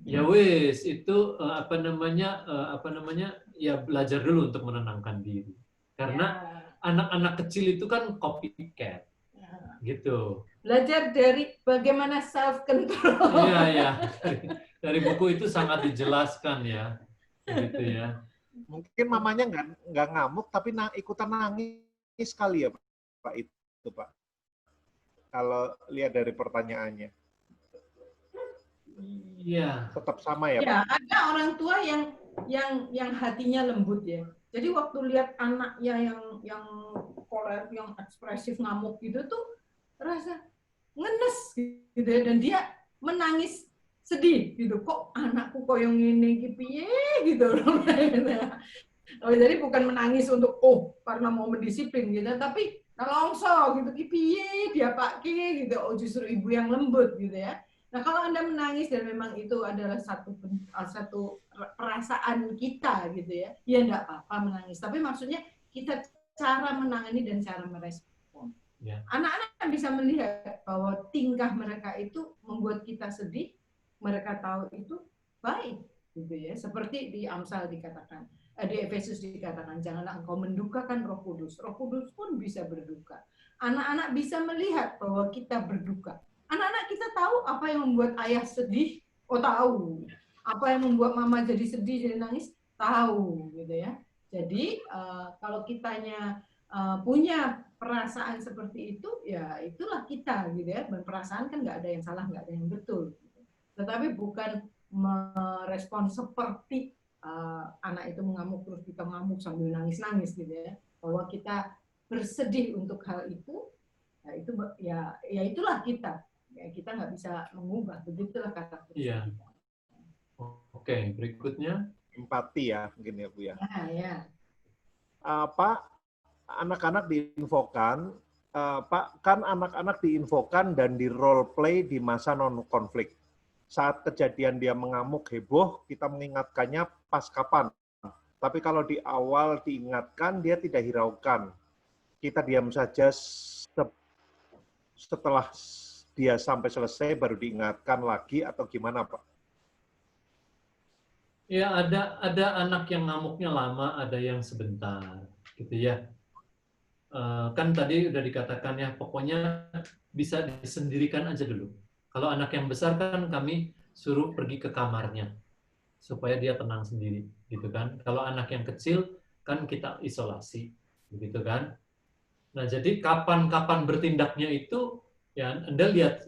ya wes itu ya belajar dulu untuk menenangkan diri. Karena anak-anak kecil itu kan copycat, gitu. Belajar dari bagaimana self control. Iya. Dari buku itu sangat dijelaskan ya, gitu ya. Mungkin mamanya nggak ngamuk, tapi ikutan nangis kali ya Pak itu Pak. Kalau lihat dari pertanyaannya. Iya. Tetap sama ya, Pak? Ya, ada orang tua yang hatinya lembut ya. Jadi waktu lihat anaknya yang ekspresif ngamuk gitu tuh rasa ngenes gitu ya, dan dia menangis sedih gitu. Kok anakku koyo ngene iki piye gitu. Jadi bukan menangis untuk karena mau mendisiplin gitu, tapi nalongso gitu piye dia pakai gitu. Justru ibu yang lembut gitu ya. Nah, kalau Anda menangis dan memang itu adalah satu perasaan kita gitu ya enggak apa-apa menangis. Tapi maksudnya kita cara menangani dan cara merespon. Ya. Anak-anak bisa melihat bahwa tingkah mereka itu membuat kita sedih, mereka tahu itu baik gitu ya. Seperti di Amsal dikatakan, di Efesus dikatakan, janganlah engkau mendukakan Roh Kudus. Roh Kudus pun bisa berduka. Anak-anak bisa melihat bahwa kita berduka. Anak-anak kita tahu apa yang membuat ayah sedih, tahu. Apa yang membuat mama jadi sedih, jadi nangis, tahu gitu ya. Jadi kalau kitanya punya perasaan seperti itu, ya itulah kita gitu ya. Dan perasaan kan nggak ada yang salah, nggak ada yang betul. Gitu. Tetapi bukan merespon seperti anak itu mengamuk terus kita ngamuk sambil nangis-nangis gitu ya. Bahwa kita bersedih untuk hal itu, ya itulah kita. Ya, kita nggak bisa mengubah, begitulah karakter. Iya. Oke, berikutnya empati ya, mungkin ya Bu ya. Ya. Pak, anak-anak diinfokan, Pak, kan anak-anak diinfokan dan di role play di masa non-konflik. Saat kejadian dia mengamuk heboh, kita mengingatkannya pas kapan. Tapi kalau di awal diingatkan, dia tidak hiraukan. Kita diam saja setelah dia sampai selesai baru diingatkan lagi atau gimana, Pak? Ya, ada anak yang ngamuknya lama, ada yang sebentar, gitu ya. Kan tadi udah dikatakan ya, pokoknya bisa disendirikan aja dulu. Kalau anak yang besar kan kami suruh pergi ke kamarnya supaya dia tenang sendiri, gitu kan. Kalau anak yang kecil kan kita isolasi, begitu kan. Nah, jadi kapan bertindaknya itu ya Anda lihat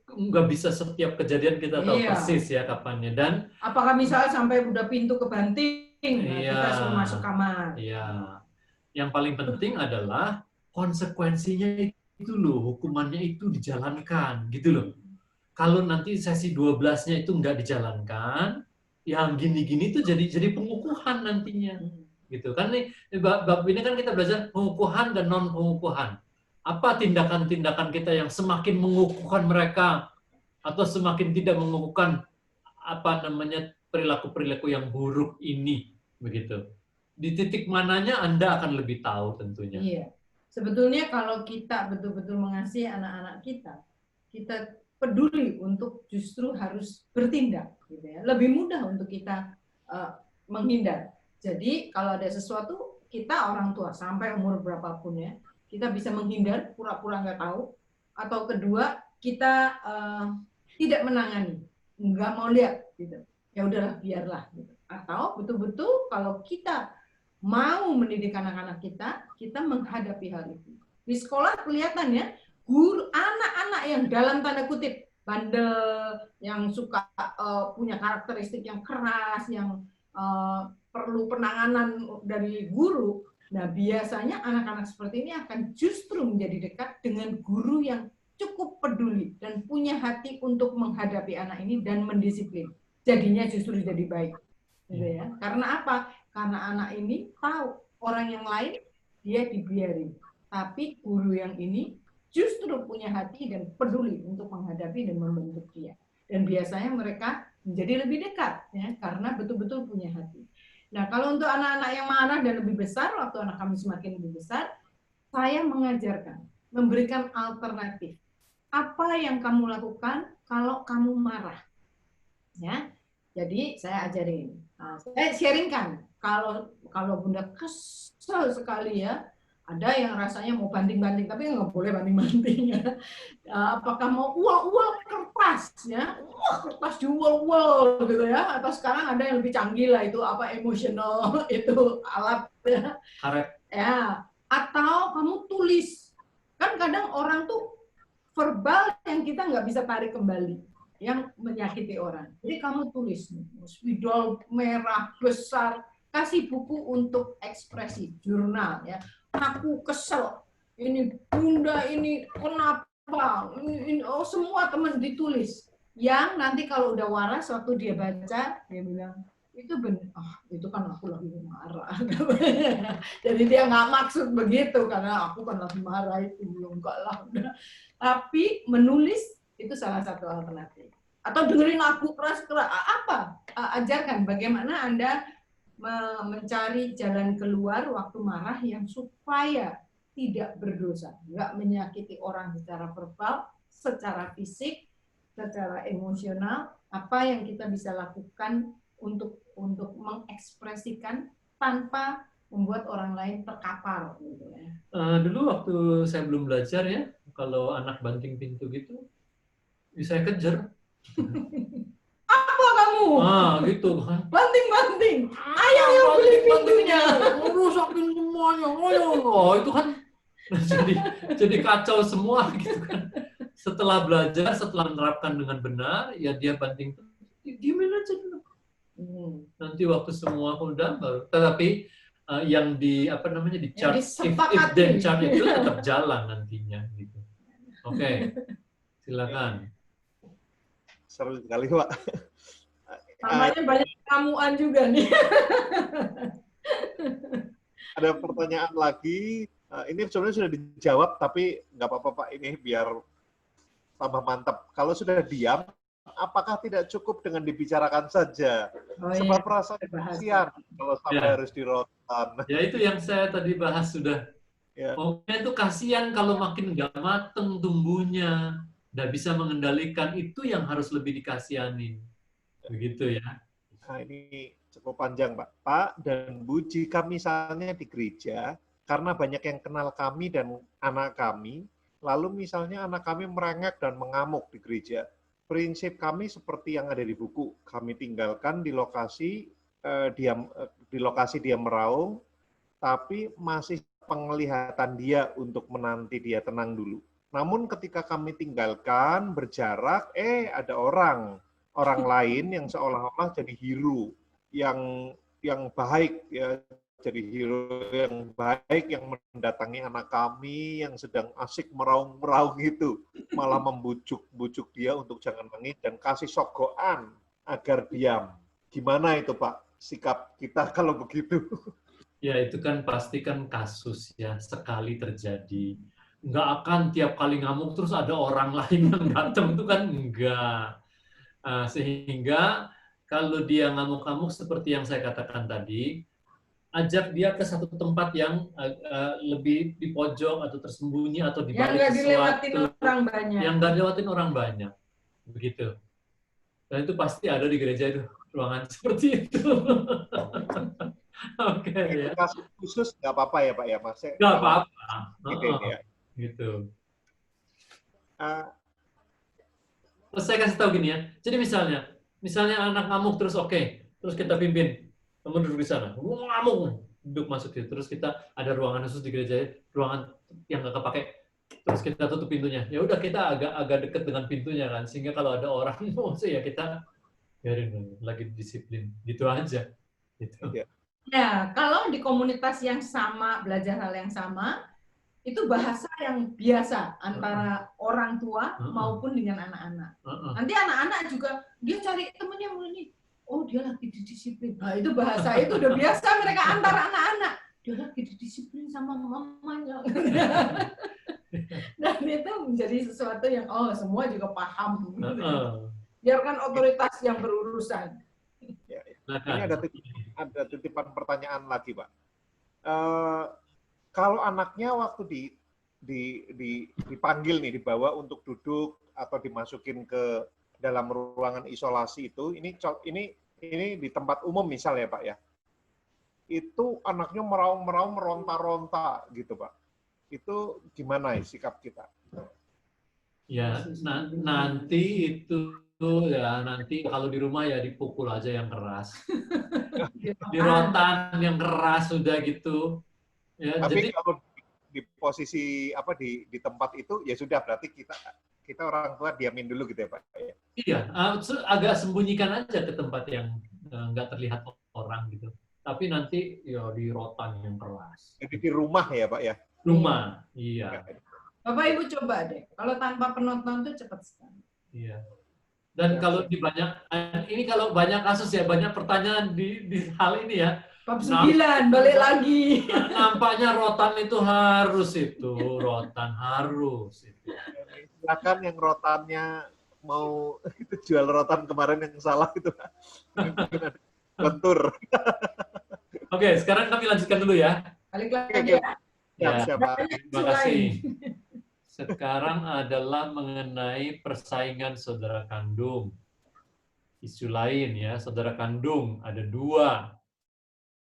nggak bisa setiap kejadian kita tahu persis ya kapannya. Dan apakah misalnya sampai udah pintu kebanting, kita suruh masuk kamar. Iya. Yang paling penting adalah konsekuensinya itu loh, hukumannya itu dijalankan, gitu loh. Kalau nanti sesi 12-nya itu nggak dijalankan, yang gini-gini itu jadi pengukuhan nantinya. Gitu kan nih, bab ini kan kita belajar pengukuhan dan non pengukuhan. Apa tindakan-tindakan kita yang semakin mengukuhkan mereka atau semakin tidak mengukuhkan perilaku-perilaku yang buruk ini, begitu. Di titik mananya Anda akan lebih tahu tentunya. Iya. Sebetulnya kalau kita betul-betul mengasihi anak-anak kita peduli untuk justru harus bertindak, gitu ya. Lebih mudah untuk kita menghindar. Jadi kalau ada sesuatu, kita orang tua sampai umur berapapun ya, kita bisa menghindar, pura-pura nggak tahu, atau kedua kita tidak menangani, nggak mau lihat, gitu. Ya udahlah, biarlah. Gitu. Atau betul-betul kalau kita mau mendidik anak-anak kita menghadapi hal itu. Di sekolah kelihatan ya, guru anak-anak yang dalam tanda kutip bandel, yang suka punya karakteristik yang keras, yang perlu penanganan dari guru. Nah, biasanya anak-anak seperti ini akan justru menjadi dekat dengan guru yang cukup peduli dan punya hati untuk menghadapi anak ini dan mendisiplin. Jadinya justru jadi baik. Gitu ya. Karena apa? Karena anak ini tahu orang yang lain dia dibiarin, tapi guru yang ini justru punya hati dan peduli untuk menghadapi dan membentuk dia. Dan biasanya mereka menjadi lebih dekat, ya, karena betul-betul punya hati. Nah, kalau untuk anak-anak yang marah dan lebih besar, waktu anak kami semakin lebih besar, saya mengajarkan, memberikan alternatif. Apa yang kamu lakukan kalau kamu marah? Ya, jadi saya ajarin, saya sharingkan. Kalau Bunda kesel sekali ya, ada yang rasanya mau banting-banting, tapi nggak boleh banting-banting ya. Apakah mau ual-ual kertas ya, kertas diual-ual gitu ya, atau sekarang ada yang lebih canggih lah itu apa emotional itu alat ya. Ya, atau kamu tulis. Kan kadang orang tuh verbal yang kita nggak bisa tarik kembali, yang menyakiti orang. Jadi kamu tulis, spidol merah besar, kasih buku untuk ekspresi, jurnal ya. Aku kesel, ini Bunda ini kenapa? Oh, semua teman ditulis. Yang nanti kalau udah waras waktu dia baca, dia bilang itu benar. Itu kan aku lagi marah. Jadi dia nggak maksud begitu karena aku kan lagi marah itu, enggak lah. Tapi menulis itu salah satu alternatif. Atau dengerin lagu keras-keras, apa? Ajarkan bagaimana Anda mencari jalan keluar waktu marah yang supaya tidak berdosa, nggak menyakiti orang secara verbal, secara fisik, secara emosional. Apa yang kita bisa lakukan untuk mengekspresikan tanpa membuat orang lain terkapar, gitu ya. Dulu waktu saya belum belajar ya, kalau anak banting pintu gitu, saya kejar. Apa kamu? Gitu kan. Banting-banting. Ayo yang beli pintunya. Rusakin semuanya. Oh, itu kan jadi kacau semua gitu kan. Setelah belajar, setelah menerapkan dengan benar, ya dia banting. Diemin aja dulu. Nanti waktu semua udah baru. Tetapi yang di charge, if then charge itu tetap jalan nantinya gitu. Oke. Silakan. Seru sekali, Pak. Namanya banyak kamuan juga nih. Ada pertanyaan lagi. Ini sebenarnya sudah dijawab, tapi nggak apa-apa, Pak. Ini biar tambah mantap. Kalau sudah diam, apakah tidak cukup dengan dibicarakan saja? Sebab rasa kasihan kalau sampai harus dirotan. Ya itu yang saya tadi bahas sudah. Ya. Pokoknya itu kasihan kalau makin nggak mateng tumbuhnya, nggak bisa mengendalikan, itu yang harus lebih dikasihanin. Begitu ya. Nah, ini cukup panjang, Pak. Pak dan Bu, jika misalnya di gereja, karena banyak yang kenal kami dan anak kami, lalu misalnya anak kami merengek dan mengamuk di gereja, prinsip kami seperti yang ada di buku, kami tinggalkan di lokasi dia meraung, tapi masih penglihatan dia untuk menanti dia tenang dulu. Namun ketika kami tinggalkan berjarak, ada orang lain yang seolah-olah jadi hero, yang baik ya, jadi hero yang baik yang mendatangi anak kami yang sedang asik meraung-meraung itu, malah membujuk-bujuk dia untuk jangan nangis dan kasih sogokan agar diam. Gimana itu Pak sikap kita kalau begitu? Ya itu kan pasti kan kasus ya, sekali terjadi. Nggak akan tiap kali ngamuk terus ada orang lain yang datang, itu kan enggak. Sehingga kalau dia ngamuk-ngamuk seperti yang saya katakan tadi, ajak dia ke satu tempat yang lebih di pojok atau tersembunyi atau di balik sesuatu yang nggak dilewatin orang banyak, begitu. Dan itu pasti ada di gereja itu ruangan seperti itu. Oke ya. Kasus khusus nggak apa-apa ya Pak ya Mas? Nggak apa-apa. Gitu. Terus saya kasih tahu gini ya. Jadi misalnya anak ngamuk terus terus kita pimpin, kamu duduk di sana, ngamuk, duduk masuk situ. Terus kita ada ruangan khusus di gereja, ruangan yang nggak kepake, terus kita tutup pintunya. Ya udah kita agak dekat dengan pintunya kan, sehingga kalau ada orang mau ya kita biarin lagi disiplin, gitu aja. Gitu. Ya, kalau di komunitas yang sama, belajar hal yang sama, itu bahasa yang biasa antara orang tua maupun dengan anak-anak. Nanti anak-anak juga, dia cari temennya mulai, oh dia lagi didisiplin. Nah itu bahasa itu udah biasa mereka antara anak-anak. Dia lagi didisiplin sama mamanya. Dan itu menjadi sesuatu yang, semua juga paham. Biarkan otoritas yang berurusan. Ini ada titipan pertanyaan lagi, Pak. Kalau anaknya waktu dipanggil nih, dibawa untuk duduk atau dimasukin ke dalam ruangan isolasi itu, ini di tempat umum misal ya, Pak ya. Itu anaknya meraung-meraung, meronta-ronta gitu, Pak. Itu gimana ya sikap kita? Ya, nanti itu ya nanti kalau di rumah ya dipukul aja yang keras, dirotan yang keras sudah gitu. Ya, tapi jadi kalau di posisi di tempat itu ya sudah berarti kita orang tua diamin dulu gitu ya Pak. Iya, agak sembunyikan aja ke tempat yang nggak terlihat orang gitu. Tapi nanti ya dirotan yang keras. Jadi di rumah ya Pak ya. Rumah, iya. Bapak Ibu coba deh, kalau tanpa penonton tuh cepat sekali. Iya. Dan kalau ini kalau banyak kasus ya, banyak pertanyaan di hal ini ya. Bab 9, balik lagi. Nampaknya rotan itu harus rotan harus itu. Silakan yang rotannya mau jual rotan kemarin yang salah itu. Bentur. Oke, sekarang kami lanjutkan dulu ya. Balik lagi ya. Ya, terima kasih. Sekarang adalah mengenai persaingan saudara kandung. Isu lain ya, saudara kandung ada dua.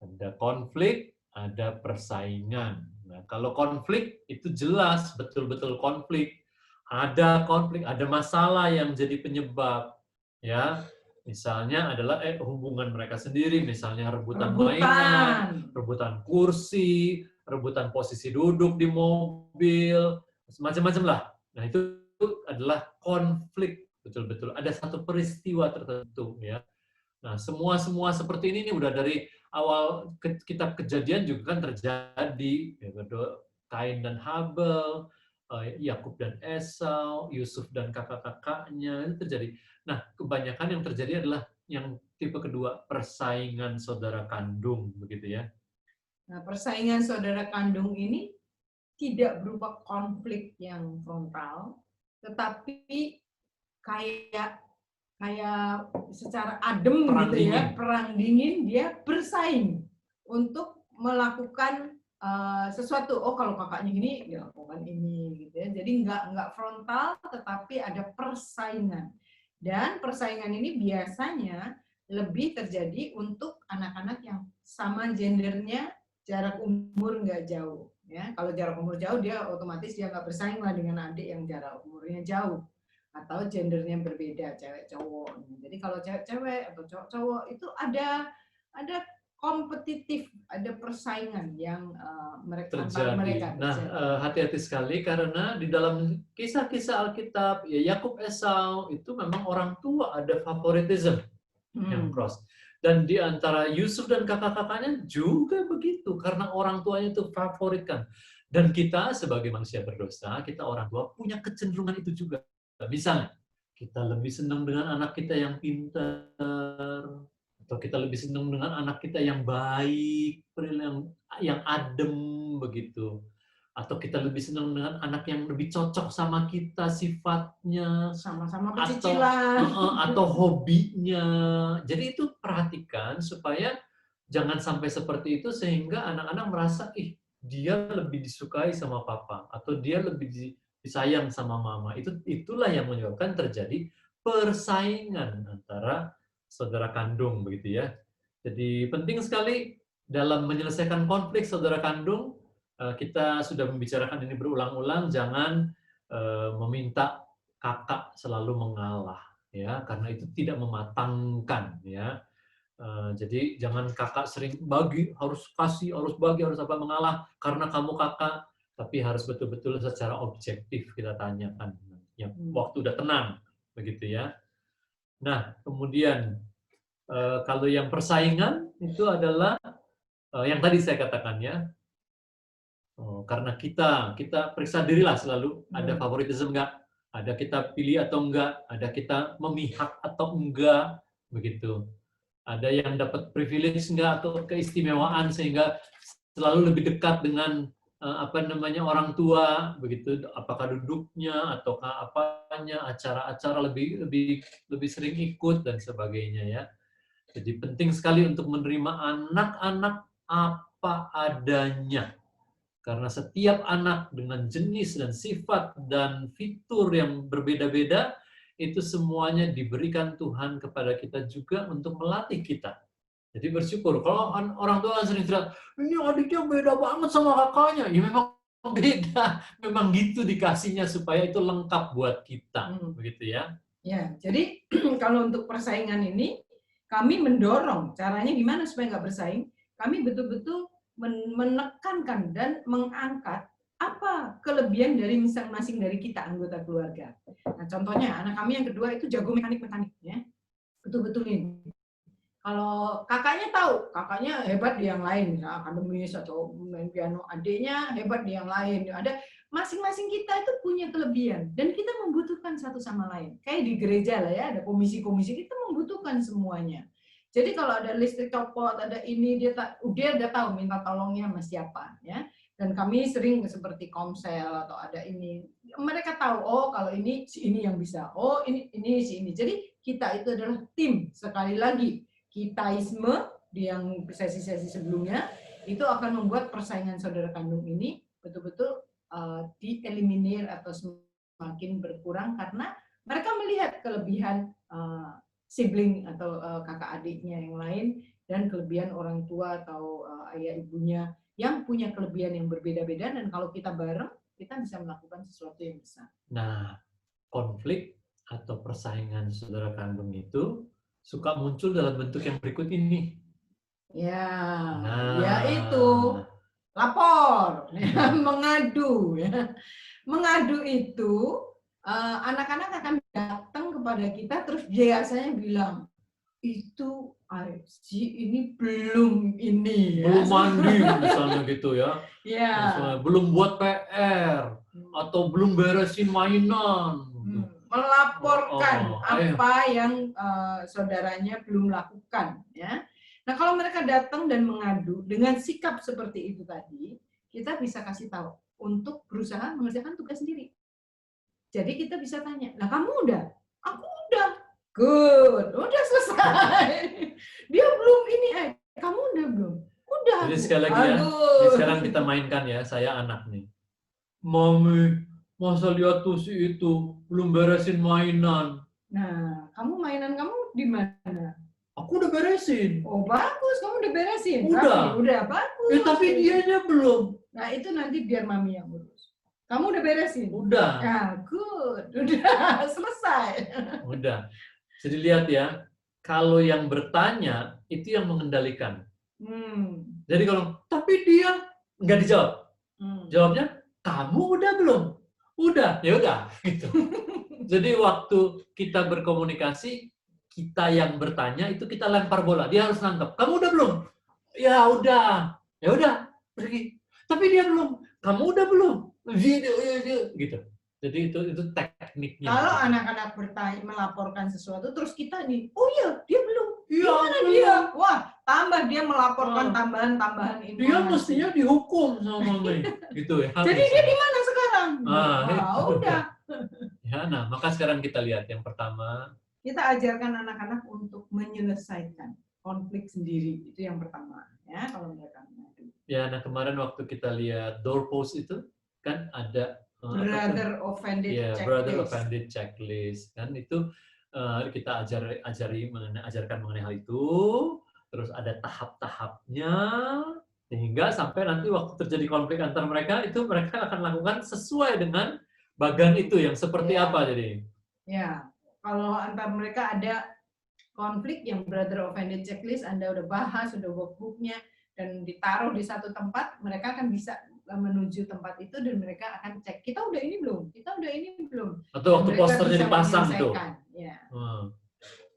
Ada konflik, ada persaingan. Nah, kalau konflik itu jelas betul-betul konflik. Ada konflik, ada masalah yang jadi penyebab. Ya, misalnya adalah hubungan mereka sendiri, misalnya rebutan mainan, rebutan kursi, rebutan posisi duduk di mobil, macam-macam lah. Nah, itu adalah konflik betul-betul. Ada satu peristiwa tertentu ya. Nah, semua seperti ini udah dari awal kitab Kejadian juga kan terjadi, Kain dan Habel, Yakub dan Esau, Yusuf dan kakak-kakaknya, itu terjadi. Nah, kebanyakan yang terjadi adalah yang tipe kedua, persaingan saudara kandung, begitu ya. Nah, persaingan saudara kandung ini tidak berupa konflik yang frontal, tetapi kayak secara adem perang gitu dingin. Ya, perang dingin, dia bersaing untuk melakukan sesuatu. Oh, kalau kakaknya gini, ya lakukan ini gitu ya. Jadi nggak frontal, tetapi ada persaingan. Dan persaingan ini biasanya lebih terjadi untuk anak-anak yang sama gendernya, jarak umur nggak jauh. Ya, kalau jarak umur jauh, dia otomatis dia nggak bersaing lah dengan adik yang jarak umurnya jauh atau gendernya berbeda, cewek cowok. Jadi kalau cewek atau cowok itu ada kompetitif, ada persaingan yang terjadi. Nah, hati-hati sekali karena di dalam kisah-kisah Alkitab, ya Yakub Esau itu memang orang tua ada favoritism yang cross. Dan di antara Yusuf dan kakak-kakaknya juga begitu, karena orang tuanya itu favoritkan. Dan kita sebagai manusia berdosa, kita orang tua punya kecenderungan itu juga. Misalnya, kita lebih senang dengan anak kita yang pintar, atau kita lebih senang dengan anak kita yang baik, yang adem begitu. Atau kita lebih senang dengan anak yang lebih cocok sama kita sifatnya, Sama-sama atau pecicilan. atau hobinya. Jadi itu perhatikan supaya jangan sampai seperti itu sehingga anak-anak merasa dia lebih disukai sama papa atau dia lebih disayang sama mama. Itulah yang menyebabkan terjadi persaingan antara saudara kandung begitu ya. Jadi penting sekali dalam menyelesaikan konflik saudara kandung. Kita sudah membicarakan ini berulang-ulang, jangan meminta kakak selalu mengalah ya, karena itu tidak mematangkan ya. Jadi jangan kakak sering bagi, harus kasih, harus bagi, harus apa, mengalah karena kamu kakak, tapi harus betul-betul secara objektif kita tanyakan yang waktu udah tenang begitu ya. Nah, kemudian kalau yang persaingan itu adalah yang tadi saya katakan ya, karena kita periksa dirilah selalu, ada favoritisme enggak, ada kita pilih atau enggak, ada kita memihak atau enggak, begitu. Ada yang dapat privilege enggak atau keistimewaan sehingga selalu lebih dekat dengan orang tua, begitu. Apakah duduknya ataukah apanya, acara-acara lebih sering ikut dan sebagainya ya. Jadi penting sekali untuk menerima anak-anak apa adanya. Karena setiap anak dengan jenis dan sifat dan fitur yang berbeda-beda, itu semuanya diberikan Tuhan kepada kita juga untuk melatih kita. Jadi bersyukur. Kalau orang tua sering cerita, ini adiknya beda banget sama kakaknya. Ya memang beda. Memang gitu dikasihnya supaya itu lengkap buat kita. Begitu ya. Ya, jadi kalau untuk persaingan ini, kami mendorong. Caranya gimana supaya nggak bersaing? Kami betul-betul menekankan dan mengangkat apa kelebihan dari masing-masing dari kita anggota keluarga. Nah, contohnya anak kami yang kedua itu jago mekanik ya, betul-betul ini. Kalau kakaknya tahu, kakaknya hebat di yang lain, misalnya akademis atau main piano, adiknya hebat di yang lain. Ada masing-masing kita itu punya kelebihan dan kita membutuhkan satu sama lain. Kayak di gereja lah ya, ada komisi-komisi, kita membutuhkan semuanya. Jadi kalau ada listrik copot, ada ini, dia udah tahu minta tolongnya sama siapa ya. Dan kami sering seperti komsel atau ada ini, mereka tahu oh kalau ini si ini yang bisa, oh ini si ini. Jadi kita itu adalah tim. Sekali lagi kitaisme di yang sesi-sesi sebelumnya itu akan membuat persaingan saudara kandung ini betul-betul dieliminir atau semakin berkurang karena mereka melihat kelebihan sibling atau kakak adiknya yang lain dan kelebihan orang tua atau ayah ibunya yang punya kelebihan yang berbeda-beda dan kalau kita bareng kita bisa melakukan sesuatu yang besar. Nah, konflik atau persaingan saudara kandung itu suka muncul dalam bentuk yang berikut ini. Ya, yaitu lapor, ya, mengadu. Ya. Mengadu itu anak-anak akan datang kepada kita terus biasanya bilang itu si ini belum ini ya. Belum mandi misalnya gitu ya. Ya. Misalnya, belum buat PR atau belum beresin mainan. Melaporkan apa yang saudaranya belum lakukan ya. Nah, kalau mereka datang dan mengadu dengan sikap seperti itu tadi, kita bisa kasih tahu untuk berusaha mengerjakan tugas sendiri. Jadi kita bisa tanya, nah kamu udah? Aku udah. Good, udah selesai. Dia belum ini, kamu udah belum? Udah. Jadi sekali lagi ya, sekarang kita mainkan ya, saya anak nih. Mami, masa lihat tuh si itu belum beresin mainan. Nah, mainan kamu di mana? Aku udah beresin. Oh bagus, kamu udah beresin. Udah. Udah bagus. Tapi dianya belum. Nah itu nanti biar mami yang urus. Kamu udah beresin? Udah. Nah, good. Udah selesai. Udah. Jadi lihat ya, kalau yang bertanya itu yang mengendalikan. Jadi kalau tapi dia nggak dijawab. Jawabnya kamu udah belum? Udah, ya udah gitu. Jadi waktu kita berkomunikasi kita yang bertanya itu kita lempar bola, dia harus nangkep. Kamu udah belum? Ya udah pergi. Tapi dia belum. Kamu udah belum? Gitu. Jadi itu tekniknya. Kalau gitu. anak-anak bertanya, melaporkan sesuatu, terus kita nih, oh iya, dia belum. Iya, Gimana belum. dia? Wah, tambah dia melaporkan tambahan-tambahan informasi. Dia mestinya dihukum sama mami, gitu ya. Jadi dia di mana sekarang? Udah. Ya, nah maka sekarang kita lihat yang pertama. Kita ajarkan anak-anak untuk menyelesaikan konflik sendiri, itu yang pertama. Ya, kalau mereka mengadu. Ya, nah kemarin waktu kita lihat doorpost itu kan ada Brother offended checklist. Brother offended checklist kan itu kita ajarkan mengenai hal itu, terus ada tahap-tahapnya sehingga sampai nanti waktu terjadi konflik antar mereka itu mereka akan lakukan sesuai dengan bagan itu yang seperti apa jadi. Ya, kalau antar mereka ada konflik yang brother offended checklist, Anda udah bahas, udah workbooknya, dan ditaruh di satu tempat, mereka akan bisa menuju tempat itu dan mereka akan cek, kita udah ini belum? Kita udah ini belum? Atau waktu posternya dipasang tuh. Ya.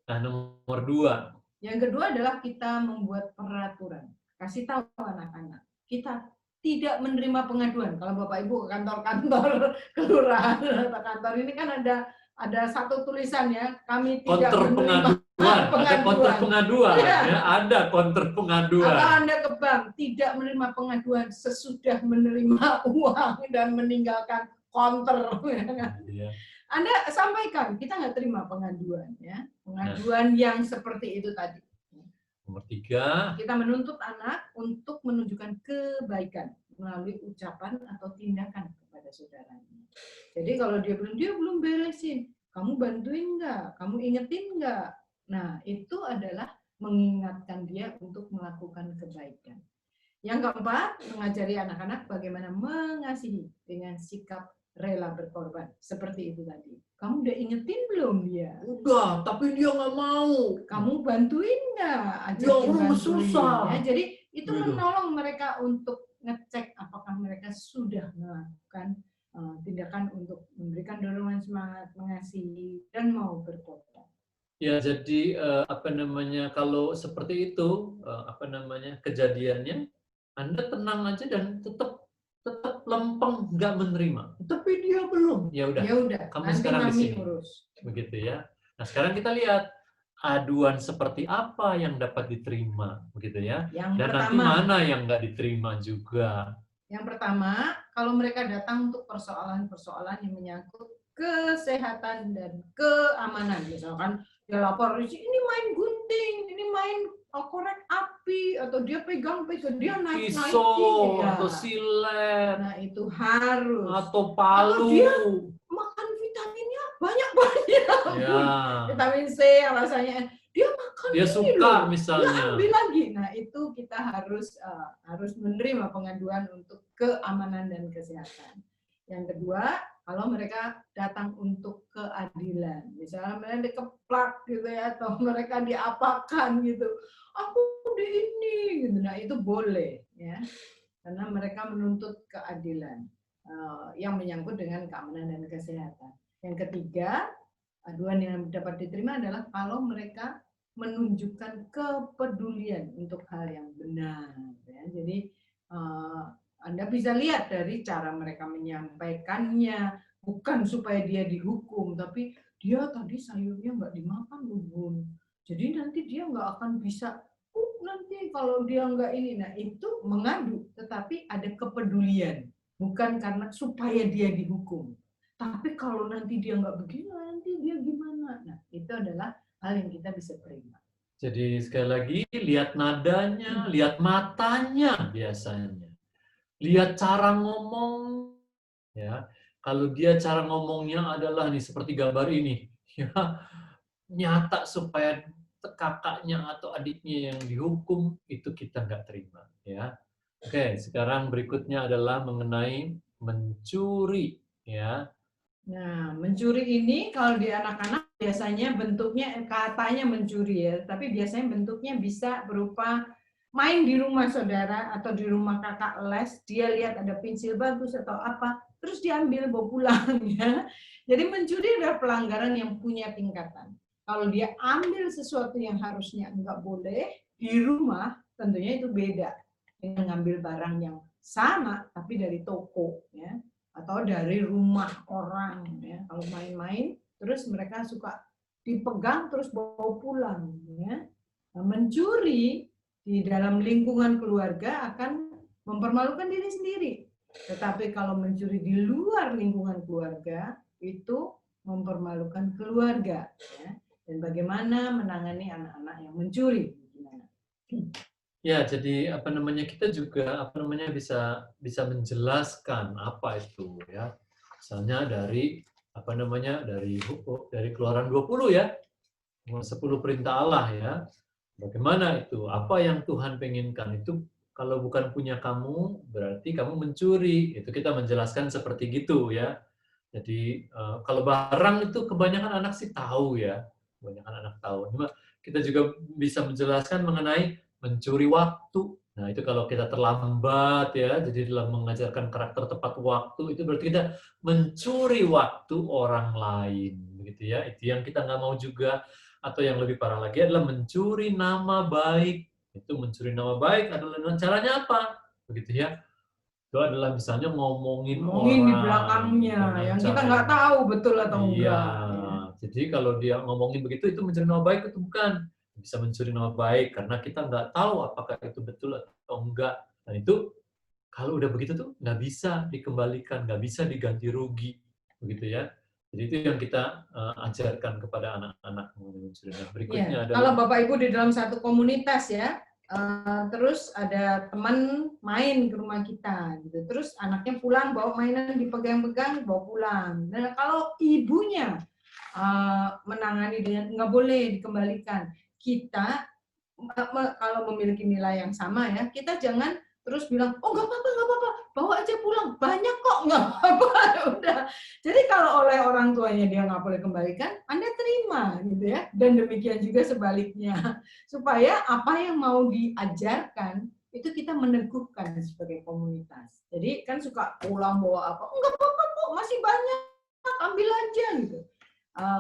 Nah, nomor 2. Yang kedua adalah kita membuat peraturan. Kasih tahu anak-anak, kita tidak menerima pengaduan. Kalau Bapak Ibu ke kantor-kantor kelurahan atau kantor ini kan ada satu tulisannya, kami tidak menerima pengaduan. Ya, ada konter pengaduan. Atau Anda ke bank tidak menerima pengaduan sesudah menerima uang dan meninggalkan konter. Ya. Anda sampaikan, kita nggak terima pengaduan, ya, pengaduan yang seperti itu tadi. Nomor 3. Kita menuntut anak untuk menunjukkan kebaikan melalui ucapan atau tindakan kepada saudaranya. Jadi kalau dia belum beresin, kamu bantuin nggak? Kamu ingetin nggak? Nah, itu adalah mengingatkan dia untuk melakukan kebaikan. Yang keempat, mengajari anak-anak bagaimana mengasihi dengan sikap rela berkorban. Seperti itu tadi. Kamu udah ingetin belum dia? Udah, tapi dia nggak mau. Kamu bantuin nggak? Ajakin bantuin. Susah. Ya, jadi itu menolong mereka untuk ngecek apakah mereka sudah melakukan tindakan untuk memberikan dorongan semangat, mengasihi, dan mau berkorban. Ya, jadi kalau seperti itu kejadiannya, Anda tenang aja dan tetap lempeng nggak menerima. Tapi dia belum. Ya udah. Kamu sekarang di sini. Begitu ya. Nah, sekarang kita lihat aduan seperti apa yang dapat diterima, begitu ya. Dan nanti mana yang nggak diterima juga. Yang pertama, kalau mereka datang untuk persoalan-persoalan yang menyangkut kesehatan dan keamanan, misalkan dia lapor, ini main gunting, ini main korek api, atau dia pegang dia naik pisau atau silet, nah itu harus, atau palu, dia makan vitaminnya banyak ya. Vitamin C yang rasanya dia makan, dia suka misalnya, ambil lagi. Nah itu kita harus menerima pengaduan untuk keamanan dan kesehatan. Yang kedua, kalau mereka datang untuk keadilan, misalnya mereka dikeplak gitu ya, atau mereka diapakan gitu, aku udah ini gitu, nah itu boleh ya, karena mereka menuntut keadilan yang menyangkut dengan keamanan dan kesehatan. Yang ketiga, aduan yang dapat diterima adalah kalau mereka menunjukkan kepedulian untuk hal yang benar ya. Jadi Anda bisa lihat dari cara mereka menyampaikannya, bukan supaya dia dihukum, tapi dia tadi sayurnya nggak dimakan, Bun. Jadi nanti dia nggak akan bisa, nanti kalau dia nggak ini, nah itu mengadu, tetapi ada kepedulian, bukan karena supaya dia dihukum. Tapi kalau nanti dia nggak begini, nanti dia gimana? Nah itu adalah hal yang kita bisa terima. Jadi sekali lagi, lihat nadanya, lihat matanya biasanya. Lihat cara ngomong, ya. Kalau dia cara ngomongnya adalah nih seperti gambar ini, ya, nyata supaya kakaknya atau adiknya yang dihukum, itu kita nggak terima, ya. Oke, sekarang berikutnya adalah mengenai mencuri, ya. Nah, mencuri ini kalau di anak-anak biasanya bentuknya, katanya mencuri ya, tapi biasanya bentuknya bisa berupa main di rumah saudara atau di rumah kakak les, dia lihat ada pensil bagus atau apa, terus diambil bawa pulang ya. Jadi mencuri adalah pelanggaran yang punya tingkatan. Kalau dia ambil sesuatu yang harusnya enggak boleh di rumah, tentunya itu beda dengan ngambil barang yang sama tapi dari toko, ya, atau dari rumah orang, ya. Kalau main-main terus mereka suka dipegang terus bawa pulang, ya. Nah, mencuri di dalam lingkungan keluarga akan mempermalukan diri sendiri. Tetapi kalau mencuri di luar lingkungan keluarga itu mempermalukan keluarga, ya. Dan bagaimana menangani anak-anak yang mencuri? Ya, jadi kita juga bisa menjelaskan apa itu, ya. Misalnya dari dari Keluaran 20 ya. 10 perintah Allah ya. Bagaimana itu? Apa yang Tuhan penginkan itu kalau bukan punya kamu berarti kamu mencuri. Itu kita menjelaskan seperti gitu ya. Jadi kalau barang itu kebanyakan anak sih tahu ya. Kebanyakan anak tahu. Cuma kita juga bisa menjelaskan mengenai mencuri waktu. Nah, itu kalau kita terlambat ya, jadi dalam mengajarkan karakter tepat waktu, itu berarti kita mencuri waktu orang lain. Begitu ya. Itu yang kita nggak mau juga. Atau yang lebih parah lagi adalah mencuri nama baik. Itu mencuri nama baik adalah dengan caranya apa? Begitu ya. Itu adalah misalnya ngomongin orang di belakangnya yang kita nggak tahu betul atau iya, enggak. Ya. jadi kalau dia ngomongin begitu itu mencuri nama baik itu bukan. Bisa mencuri nama baik karena kita nggak tahu apakah itu betul atau enggak. Dan itu kalau udah begitu tuh nggak bisa dikembalikan, nggak bisa diganti rugi, begitu ya. Jadi itu yang kita ajarkan kepada anak-anak mengenai mencuri. Nah, berikutnya Ya, adalah kalau Bapak Ibu di dalam satu komunitas ya, terus ada teman main ke rumah kita, gitu. Terus anaknya pulang bawa mainan dipegang-pegang bawa pulang. Nah kalau ibunya menangani dengan nggak boleh dikembalikan, kita kalau memiliki nilai yang sama ya, kita jangan terus bilang, oh nggak apa-apa, bawa aja pulang, banyak kok, nggak apa-apa, udah. Jadi kalau oleh orang tuanya dia nggak boleh kembalikan, Anda terima, gitu ya. Dan demikian juga sebaliknya, supaya apa yang mau diajarkan itu kita meneguhkan sebagai komunitas. Jadi kan suka pulang bawa apa, nggak apa-apa kok, masih banyak, ambil aja gitu.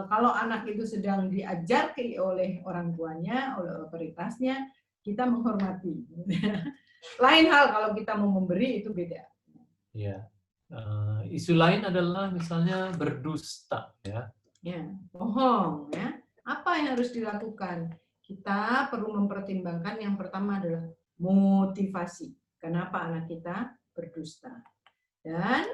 Kalau anak itu sedang diajar oleh orang tuanya, oleh otoritasnya, kita menghormati. Lain hal kalau kita mau memberi itu beda. ya. Isu lain adalah misalnya berdusta ya. Ya, bohong ya. Apa yang harus dilakukan? Kita perlu mempertimbangkan yang pertama adalah motivasi. Kenapa anak kita berdusta? Dan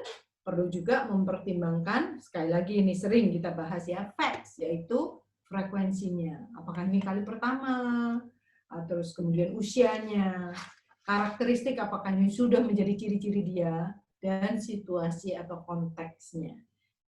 perlu juga mempertimbangkan, sekali lagi ini sering kita bahas ya, facts, yaitu frekuensinya. Apakah ini kali pertama, terus kemudian usianya, karakteristik apakah ini sudah menjadi ciri-ciri dia, dan situasi atau konteksnya.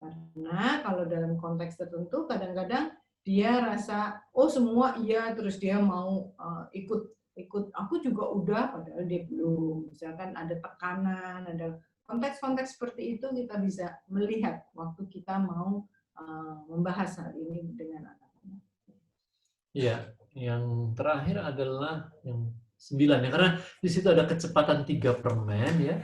Karena kalau dalam konteks tertentu kadang-kadang dia rasa, oh semua iya, terus dia mau ikut, aku juga udah, padahal dia belum. Misalkan ada tekanan, ada konteks-konteks seperti itu kita bisa melihat waktu kita mau membahas hal ini dengan anak-anak. Iya, yang terakhir adalah yang 9 ya, karena di situ ada kecepatan 3 permen ya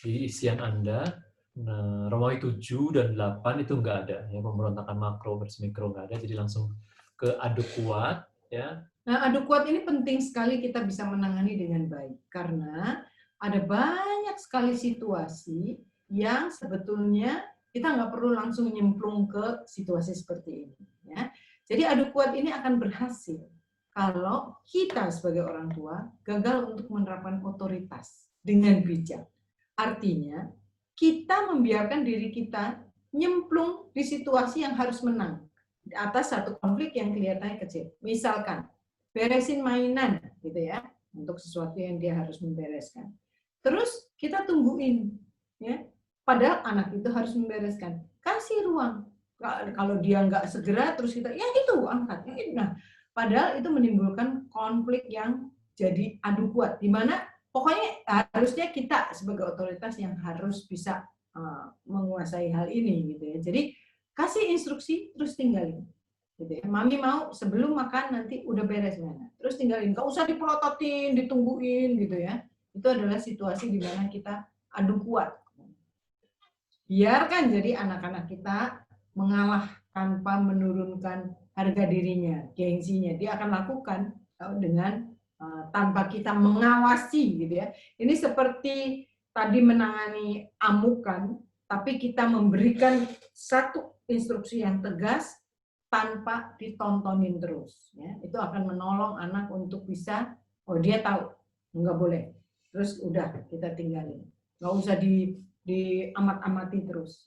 di isian Anda. Nah, Romawi 7 dan 8 itu enggak ada, ya pemberontakan makro versus mikro enggak ada, jadi langsung ke adu kuat ya. Nah, adu kuat ini penting sekali kita bisa menangani dengan baik karena ada banyak sekali situasi yang sebetulnya kita nggak perlu langsung nyemplung ke situasi seperti ini. Ya. Jadi adu kuat ini akan berhasil kalau kita sebagai orang tua gagal untuk menerapkan otoritas dengan bijak. Artinya kita membiarkan diri kita nyemplung di situasi yang harus menang atas satu konflik yang kelihatannya kecil. Misalkan beresin mainan gitu ya untuk sesuatu yang dia harus membereskan. Terus kita tungguin ya. Padahal anak itu harus membereskan. Kasih ruang. Kalau dia nggak segera terus kita ya itu angkat. Nah, padahal itu menimbulkan konflik yang jadi adu kuat di mana pokoknya harusnya kita sebagai otoritas yang harus bisa menguasai hal ini gitu ya. Jadi kasih instruksi terus tinggalin. Gitu ya. Mami mau sebelum makan nanti udah beres mana. Terus tinggalin, nggak usah dipelototin, ditungguin gitu ya. Itu adalah situasi di mana kita adu kuat. Biarkan jadi anak-anak kita mengalah tanpa menurunkan harga dirinya, gengsinya. Dia akan lakukan dengan tanpa kita mengawasi gitu ya. Ini seperti tadi menangani amukan, tapi kita memberikan satu instruksi yang tegas tanpa ditontonin terus. Ya. Itu akan menolong anak untuk bisa, oh dia tahu, nggak boleh. Terus udah kita tinggalin. Nggak usah diamat-amati terus.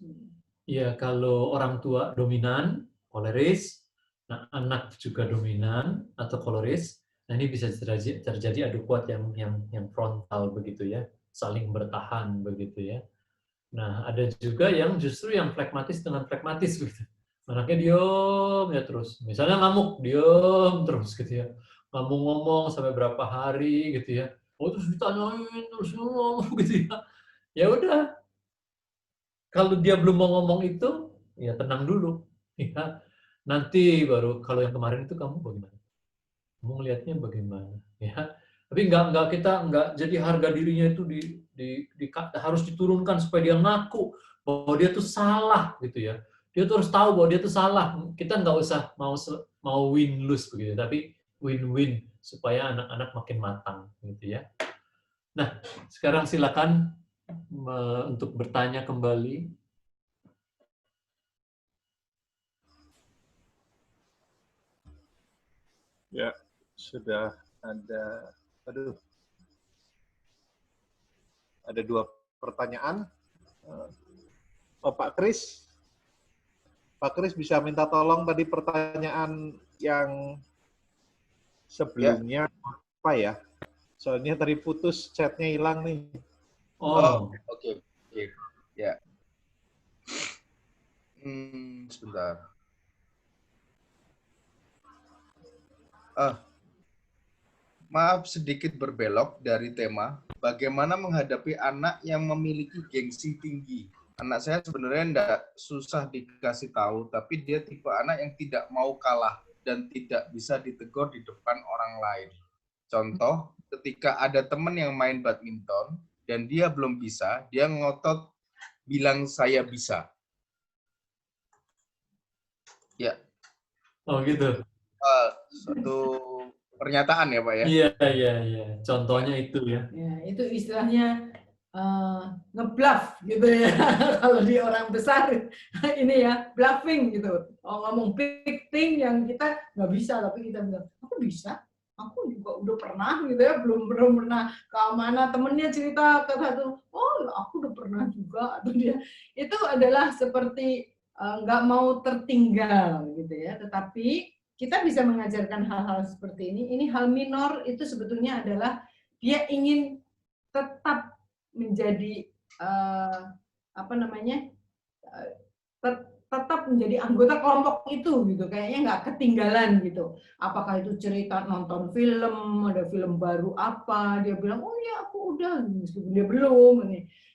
Iya, kalau orang tua dominan, koleris, nah anak juga dominan atau koleris, nah ini bisa terjadi adu kuat yang frontal begitu ya, saling bertahan begitu ya. Nah, ada juga yang justru yang pragmatis dengan pragmatis gitu. Anaknya diam ya terus. Misalnya ngamuk, diam terus gitu ya. Nggak mau ngomong sampai berapa hari gitu ya. Oh, terus ditanyain terus ngomong gitu ya. Ya udah, kalau dia belum mau ngomong itu, ya tenang dulu. Ya. Nanti baru kalau yang kemarin itu kamu bagaimana? Kamu ngelihatnya bagaimana? Ya. Tapi kita jadi harga dirinya itu harus diturunkan supaya dia ngaku bahwa dia tuh salah gitu ya. Dia tuh harus tahu bahwa dia tuh salah. Kita nggak usah mau win lose begitu, tapi win-win supaya anak-anak makin matang gitu ya. Nah, sekarang silakan untuk bertanya kembali. Ya, sudah ada, ada 2 pertanyaan. Pak Kris bisa minta tolong tadi pertanyaan yang sebelumnya apa ya? Soalnya tadi putus, chatnya hilang nih. Oh, oke. Ya. Sebentar. Maaf sedikit berbelok dari tema. Bagaimana menghadapi anak yang memiliki gengsi tinggi? Anak saya sebenarnya enggak susah dikasih tahu, tapi dia tipe anak yang tidak mau kalah dan tidak bisa ditegur di depan orang lain. Contoh, ketika ada teman yang main badminton dan dia belum bisa, dia ngotot bilang saya bisa. Ya. Oh gitu. Suatu pernyataan ya Pak ya? Iya. Contohnya itu ya. Ya, itu istilahnya ngebluff gitu ya. Kalau di orang besar ini ya bluffing gitu. Ngomong big thing yang kita nggak bisa, tapi kita bilang aku bisa. Aku juga udah pernah gitu ya, belum pernah ke mana, temennya cerita ke satu, oh aku udah pernah juga, atau dia itu adalah seperti nggak mau tertinggal gitu ya. Tetapi kita bisa mengajarkan hal-hal seperti ini. Ini hal minor, itu sebetulnya adalah dia ingin tetap menjadi tetap menjadi anggota kelompok itu gitu, kayaknya nggak ketinggalan gitu. Apakah itu cerita nonton film, ada film baru apa, dia bilang oh ya aku udah, meskipun dia belum.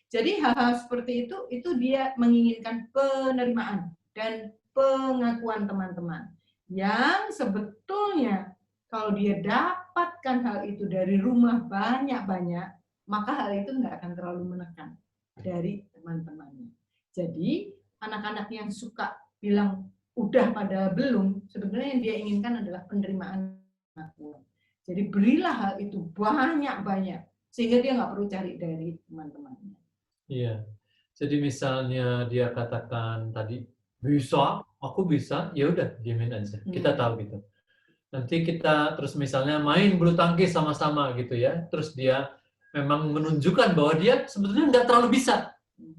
Jadi hal-hal seperti itu dia menginginkan penerimaan dan pengakuan teman-teman yang sebetulnya kalau dia dapatkan hal itu dari rumah banyak-banyak, maka hal itu nggak akan terlalu menekan dari teman-temannya. Jadi anak-anak yang suka bilang udah pada belum, sebenarnya yang dia inginkan adalah penerimaan pengakuan. Jadi berilah hal itu banyak-banyak sehingga dia nggak perlu cari dari teman-temannya. Iya. Jadi misalnya dia katakan tadi bisa, aku bisa, ya udah diamin aja. Kita tahu gitu. Nanti kita terus misalnya main bulu tangkis sama-sama gitu ya. Terus dia memang menunjukkan bahwa dia sebetulnya nggak terlalu bisa.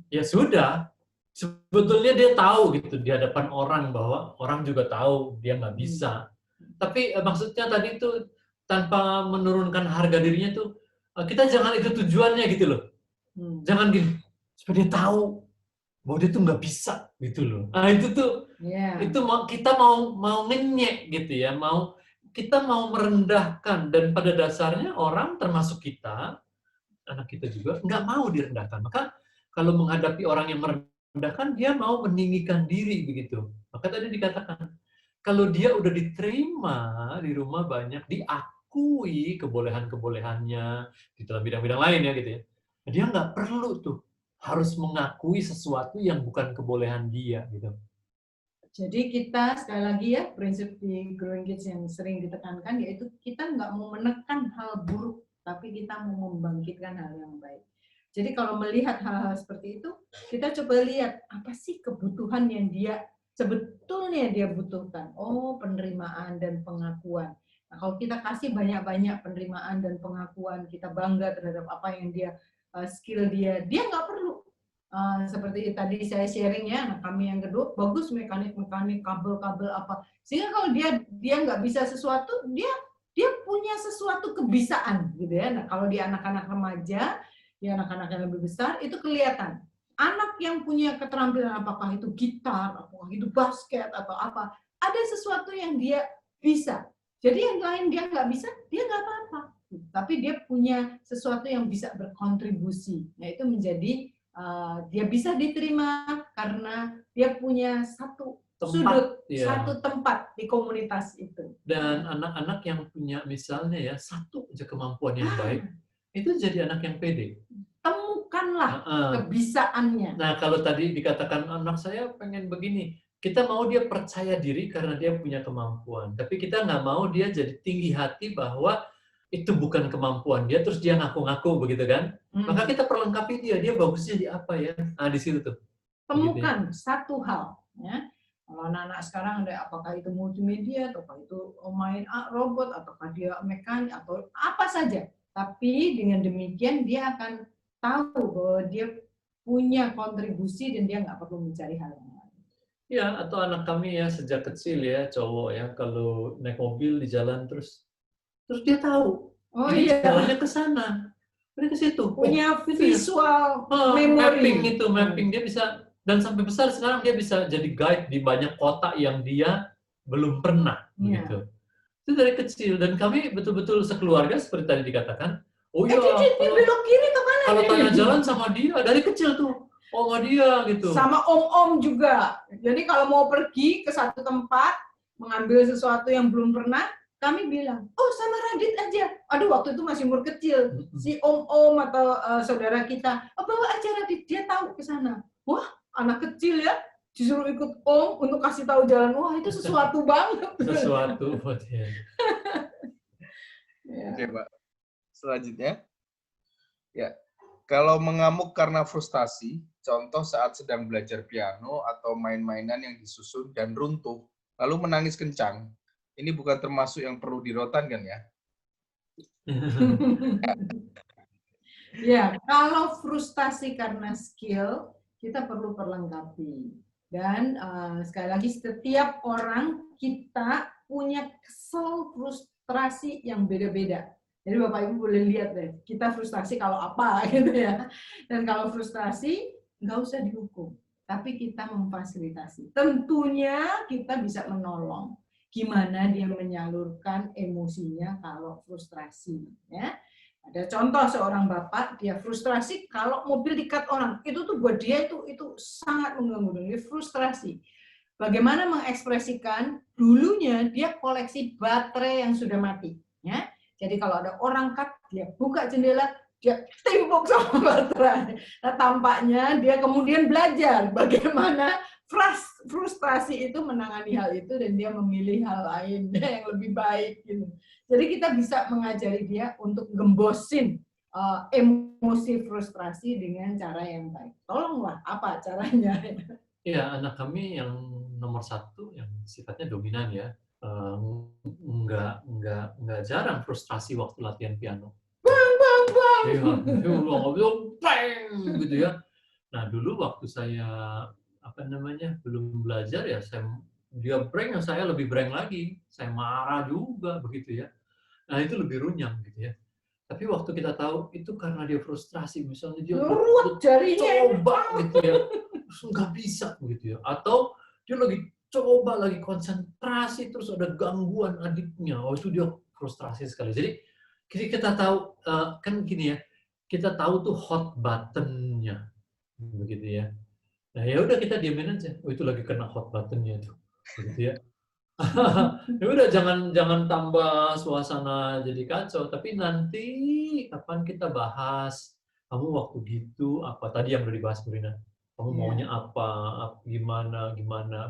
Ya sudah, sebetulnya dia tahu gitu di hadapan orang bahwa orang juga tahu dia nggak bisa. Tapi maksudnya tadi itu tanpa menurunkan harga dirinya tuh, kita jangan itu tujuannya gitu loh. Jangan gini, supaya dia tahu bahwa dia tuh nggak bisa gitu loh. Nah itu tuh, itu kita mau ngenyek gitu ya, kita mau merendahkan, dan pada dasarnya orang termasuk kita, anak kita juga nggak mau direndahkan. Maka kalau menghadapi orang yang merendahkan, dia mau meninggikan diri begitu. Maka tadi dikatakan, kalau dia udah diterima di rumah banyak, diakui kebolehan-kebolehannya di dalam bidang-bidang lain ya gitu ya. Dia nggak perlu tuh harus mengakui sesuatu yang bukan kebolehan dia gitu. Jadi kita sekali lagi ya, prinsip di Growing Kids yang sering ditekankan yaitu kita nggak mau menekan hal buruk, tapi kita mau membangkitkan hal yang baik. Jadi kalau melihat hal-hal seperti itu, kita coba lihat apa sih kebutuhan yang dia sebetulnya dia butuhkan. Oh, penerimaan dan pengakuan. Nah, kalau kita kasih banyak-banyak penerimaan dan pengakuan, kita bangga terhadap apa yang dia skill dia nggak perlu. Seperti tadi saya sharing ya, anak kami yang kedua bagus mekanik kabel-kabel apa, sehingga kalau dia nggak bisa sesuatu, dia punya sesuatu kebisaan gitu ya. Nah kalau di anak-anak remaja, di anak-anak yang lebih besar itu kelihatan anak yang punya keterampilan, apakah itu gitar, apakah itu basket atau apa, ada sesuatu yang dia bisa. Jadi yang lain dia nggak bisa, dia nggak apa-apa, tapi dia punya sesuatu yang bisa berkontribusi. Nah itu menjadi dia bisa diterima karena dia punya satu sudut, satu tempat di komunitas itu. Dan anak-anak yang punya misalnya ya satu aja kemampuan yang baik, itu jadi anak yang pede. Temukanlah kebisaannya. Nah kalau tadi dikatakan anak saya pengen begini, kita mau dia percaya diri karena dia punya kemampuan. Tapi kita nggak mau dia jadi tinggi hati bahwa itu bukan kemampuan dia, terus dia ngaku-ngaku begitu kan? Maka kita perlengkapi dia bagusnya di apa ya? Nah di situ tuh. Temukan satu hal, ya. Kalau anak-anak sekarang ada apakah itu multimedia, ataukah itu main robot, ataukah dia mekanik atau apa saja. Tapi dengan demikian dia akan tahu bahwa dia punya kontribusi dan dia nggak perlu mencari hal yang lain. Ya, atau anak kami ya sejak kecil ya cowok ya kalau naik mobil di jalan terus dia tahu. Oh iya. Jalannya ke sana. Dia ke situ. Punya visual memory. Mapping dia bisa, dan sampai besar sekarang dia bisa jadi guide di banyak kota yang dia belum pernah begitu. Itu dari kecil dan kami betul-betul sekeluarga seperti tadi dikatakan. Oh iya. Dia belok kiri ke mana? Kalau tanya jalan sama dia dari kecil tuh. Oh sama dia gitu. Sama om-om juga. Jadi kalau mau pergi ke satu tempat mengambil sesuatu yang belum pernah, kami bilang, oh sama Radit aja. Aduh waktu itu masih umur kecil. Si om-om atau saudara kita, oh, bawa aja Radit, dia tahu ke sana. Wah, anak kecil ya, disuruh ikut om untuk kasih tahu jalan. Wah, itu sesuatu banget. Sesuatu buat dia. Oke, Pak. Selanjutnya. Ya. Kalau mengamuk karena frustasi, contoh saat sedang belajar piano atau main-mainan yang disusun dan runtuh, lalu menangis kencang. Ini bukan termasuk yang perlu dirotan kan ya? Ya, kalau frustasi karena skill, kita perlu perlengkapi. Dan sekali lagi, setiap orang kita punya kesel frustrasi yang beda-beda. Jadi Bapak Ibu boleh lihat deh, kita frustasi kalau apa gitu ya. Dan kalau frustasi, nggak usah dihukum. Tapi kita memfasilitasi. Tentunya kita bisa menolong. Gimana dia menyalurkan emosinya kalau frustrasi. Ya. Ada contoh seorang bapak, dia frustrasi kalau mobil dikat orang. Itu tuh buat dia itu sangat mengganggu. Dia frustrasi. Bagaimana mengekspresikan, dulunya dia koleksi baterai yang sudah mati. Ya. Jadi kalau ada orang cut, dia buka jendela, dia timpuk sama baterai. Nah, tampaknya dia kemudian belajar bagaimana frustrasi itu menangani hal itu dan dia memilih hal lain yang lebih baik gitu. Jadi kita bisa mengajari dia untuk gembosin emosi frustrasi dengan cara yang baik. Tolonglah apa caranya? Iya, anak kami yang nomor 1 yang sifatnya dominan ya, nggak jarang frustrasi waktu latihan piano. Iya, gitu ya. Nah dulu waktu saya belum belajar ya, dia breng, saya lebih breng lagi, saya marah juga begitu ya. Nah itu lebih runyam gitu ya. Tapi waktu kita tahu itu karena dia frustrasi, misalnya dia coba gitu ya, terus nggak bisa begitu ya, atau dia lagi coba lagi konsentrasi terus ada gangguan adiknya, oh itu dia frustrasi sekali. Jadi kita tahu kan gini ya, kita tahu tuh hot button-nya begitu ya. Nah ya udah kita diamin aja, oh itu lagi kena hot button-nya tuh begitu ya. Ya udah jangan tambah suasana jadi kacau, tapi nanti kapan kita bahas, kamu waktu gitu apa tadi yang udah dibahas Brina, kamu maunya apa gimana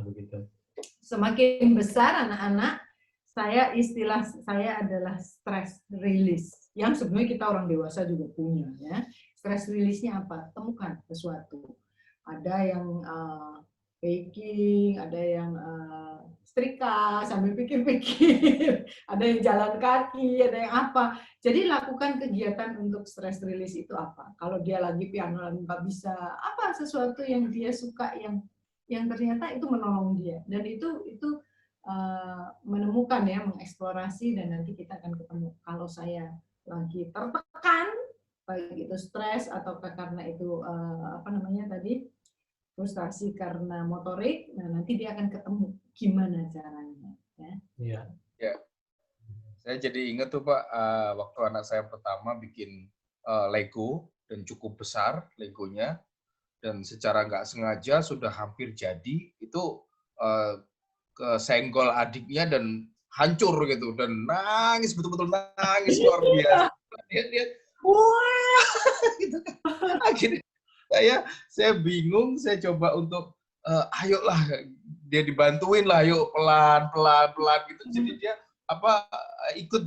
begitu. semakin besar anak-anak, istilah saya adalah stress release. Yang sebenarnya kita orang dewasa juga punya, ya. Stress release-nya apa? Temukan sesuatu. Ada yang baking, ada yang setrika sambil pikir-pikir, ada yang jalan kaki, ada yang apa. Jadi lakukan kegiatan untuk stress release itu apa? Kalau dia lagi piano lagi nggak bisa, apa sesuatu yang dia suka yang ternyata itu menolong dia. Dan itu menemukan ya, mengeksplorasi, dan nanti kita akan ketemu. Kalau saya lagi tertekan, baik itu stres atau karena itu frustasi karena motorik, nah nanti dia akan ketemu gimana caranya. Ya. Iya. Ya. Saya jadi ingat tuh Pak, waktu anak saya pertama bikin Lego dan cukup besar Legonya, dan secara nggak sengaja sudah hampir jadi, itu kesenggol adiknya dan hancur gitu, dan nangis, betul-betul nangis luar biasa. Dia wah gitu. Akhirnya saya bingung, saya coba untuk ayolah, dia dibantuin lah, yuk pelan gitu. Jadi dia ikut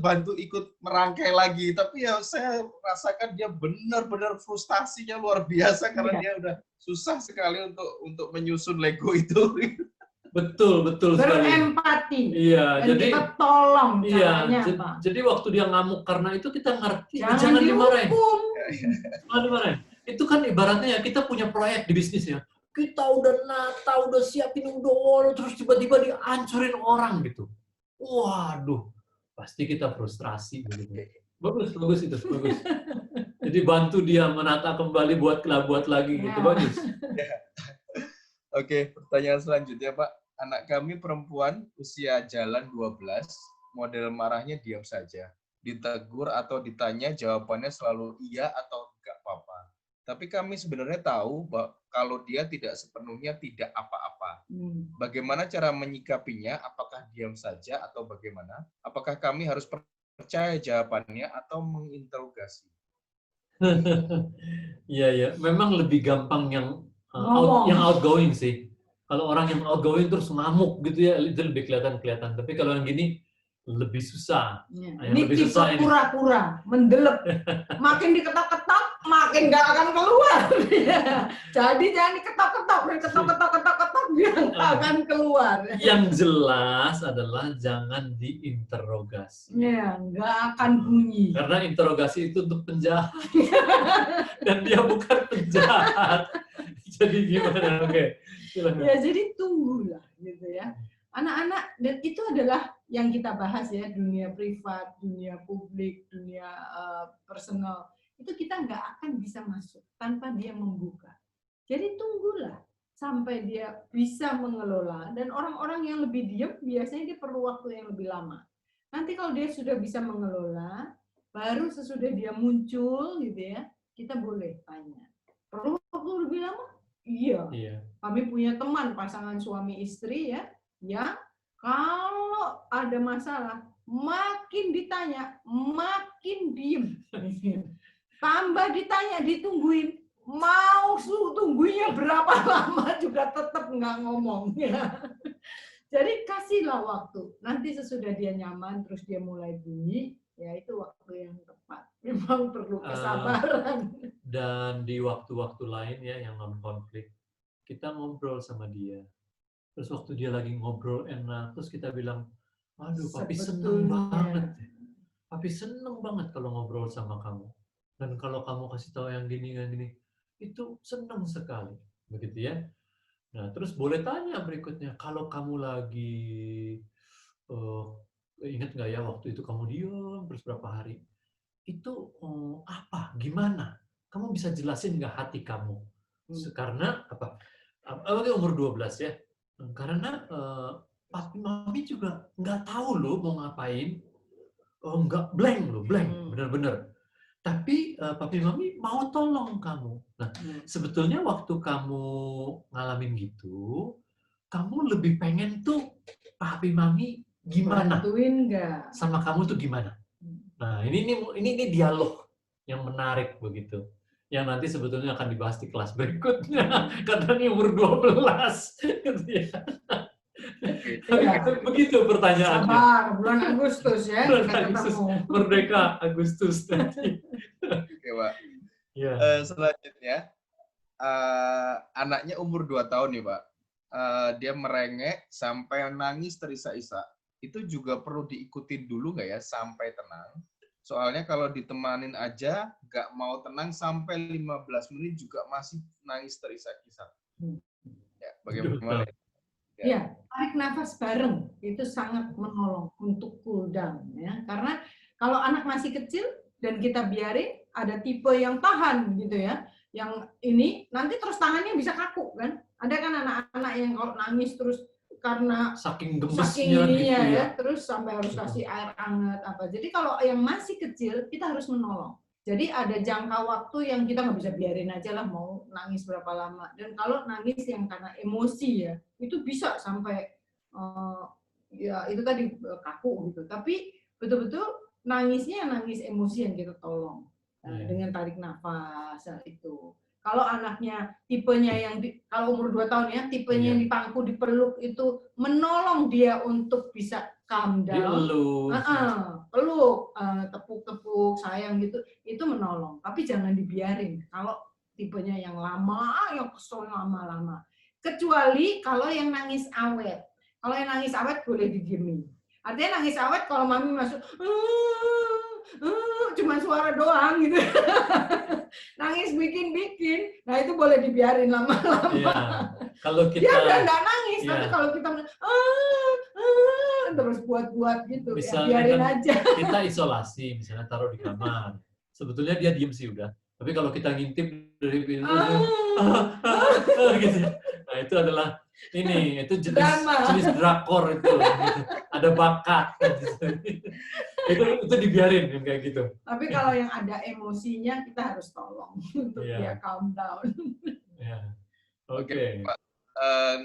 merangkai lagi, tapi ya saya rasakan dia benar-benar frustasinya luar biasa karena dia udah susah sekali untuk menyusun Lego itu. Betul sekali. Berempati. Iya, dan jadi kita tolong caranya apa? Jadi waktu dia ngamuk karena itu kita ngerti, jangan dimarahin. Jangan dimarahin. Itu kan ibaratnya ya, kita punya proyek di bisnis ya. Kita udah nata, udah siapin, udah terus tiba-tiba dihancurin orang gitu. Waduh, pasti kita frustrasi begitu. Bagus itu, bagus. Jadi bantu dia menata kembali, buat lagi gitu, bagus. Oke, pertanyaan selanjutnya Pak. Anak kami perempuan usia jalan 12, model marahnya diam saja. Ditegur atau ditanya jawabannya selalu iya atau enggak apa-apa. Tapi kami sebenarnya tahu bahwa kalau dia tidak sepenuhnya tidak apa-apa. Bagaimana cara menyikapinya? Apakah diam saja atau bagaimana? Apakah kami harus percaya jawabannya atau menginterogasi? Iya. Memang lebih gampang yang outgoing sih. Kalau orang yang outgoing terus ngamuk gitu ya, itu lebih kelihatan. Tapi kalau yang gini lebih susah. Ini tipe pura-pura, mendelep. Makin diketok-ketok, makin nggak akan keluar. Jadi jangan diketok-ketok, dia nggak akan keluar. Yang jelas adalah jangan diinterogasi. Ya, nggak akan bunyi. Karena interogasi itu untuk penjahat. Dan dia bukan penjahat. Jadi gimana? Oke. Ya, jadi tunggulah gitu ya. Anak-anak, dan itu adalah yang kita bahas ya, dunia privat, dunia publik, dunia personal. Itu kita nggak akan bisa masuk tanpa dia membuka. Jadi tunggulah sampai dia bisa mengelola. Dan orang-orang yang lebih diam biasanya dia perlu waktu yang lebih lama. Nanti kalau dia sudah bisa mengelola, baru sesudah dia muncul gitu ya, kita boleh tanya. Perlu waktu lebih lama? Iya. Kami punya teman pasangan suami istri ya, yang kalau ada masalah makin ditanya makin diem. Tambah ditanya ditungguin, mau tunggunya berapa lama juga tetap nggak ngomong ya. Jadi kasihlah waktu. Nanti sesudah dia nyaman terus dia mulai bunyi, ya itu waktu yang tepat. Memang perlu kesabaran. Dan di waktu-waktu lain ya yang non konflik, kita ngobrol sama dia. Terus waktu dia lagi ngobrol enak, terus kita bilang, aduh papi seneng banget. Papi seneng banget kalau ngobrol sama kamu. Dan kalau kamu kasih tahu yang gini, itu seneng sekali. Begitu ya. Nah, terus boleh tanya berikutnya, kalau kamu lagi, ingat nggak ya waktu itu kamu diam terus berapa hari? Itu apa? Gimana? Kamu bisa jelasin nggak hati kamu? Karena apa? Umur 12 ya. Karena papi mami juga nggak tahu loh mau ngapain. Nggak blank, bener-bener. Tapi papi mami mau tolong kamu. Nah, sebetulnya waktu kamu ngalamin gitu, kamu lebih pengen tuh papi mami gimana? Bantuin nggak? Sama kamu tuh gimana? Nah, ini dialog yang menarik begitu. Yang nanti sebetulnya akan dibahas di kelas berikutnya. Karena ini umur 12. Gitu ya. Iya. Begitu pertanyaannya. Sabar, bulan Agustus ya Bulan kita Agustus. ketemu. Merdeka Agustus nanti. Oke, Pak. Ya. Selanjutnya, anaknya umur 2 tahun nih, Pak. Dia merengek sampai nangis terisak-isak. Itu juga perlu diikutin dulu nggak ya sampai tenang? Soalnya kalau ditemanin aja, nggak mau tenang sampai 15 menit juga masih nangis terisak-isak. Ya, bagaimana? Ya, tarik nafas bareng itu sangat menolong untuk cool down ya. Karena kalau anak masih kecil dan kita biarin, ada tipe yang tahan gitu ya. Yang ini nanti terus tangannya bisa kaku kan. Ada kan anak-anak yang kalau nangis terus karena Saking saking gemesnya ininya gitu ya, terus sampai harus kasih air hangat apa. Jadi kalau yang masih kecil kita harus menolong. Jadi ada jangka waktu yang kita nggak bisa biarin aja lah mau nangis berapa lama. Dan kalau nangis yang karena emosi ya, itu bisa sampai ya itu tadi kaku gitu. Tapi betul-betul nangisnya nangis emosi yang kita tolong dengan tarik nafas itu. Kalau anaknya tipenya yang kalau umur 2 tahun ya, tipenya yang dipangku, dipeluk itu menolong dia untuk bisa calm down. Peluk, tepuk-tepuk, sayang gitu, itu menolong. Tapi jangan dibiarin. Kalau tipenya yang lama, yang kesel lama-lama. Kecuali kalau yang nangis awet. Kalau yang nangis awet boleh didiemin. Artinya nangis awet kalau mami masuk, cuma suara doang gitu. Nangis bikin-bikin, nah itu boleh dibiarin lama-lama. Iya. Kalau kita dia udah nggak nangis, tapi kalau kita terus buat-buat gitu, misalnya ya biarin kan aja. Kita isolasi, misalnya taruh di kamar. Sebetulnya dia diem sih udah. Tapi kalau kita ngintip dari pintu, gitu. Nah itu adalah itu jenis drakor itu. Gitu. Ada bakat. itu dibiarin kayak gitu. Tapi kalau yang ada emosinya kita harus tolong untuk dia calm down. Oke, Pak.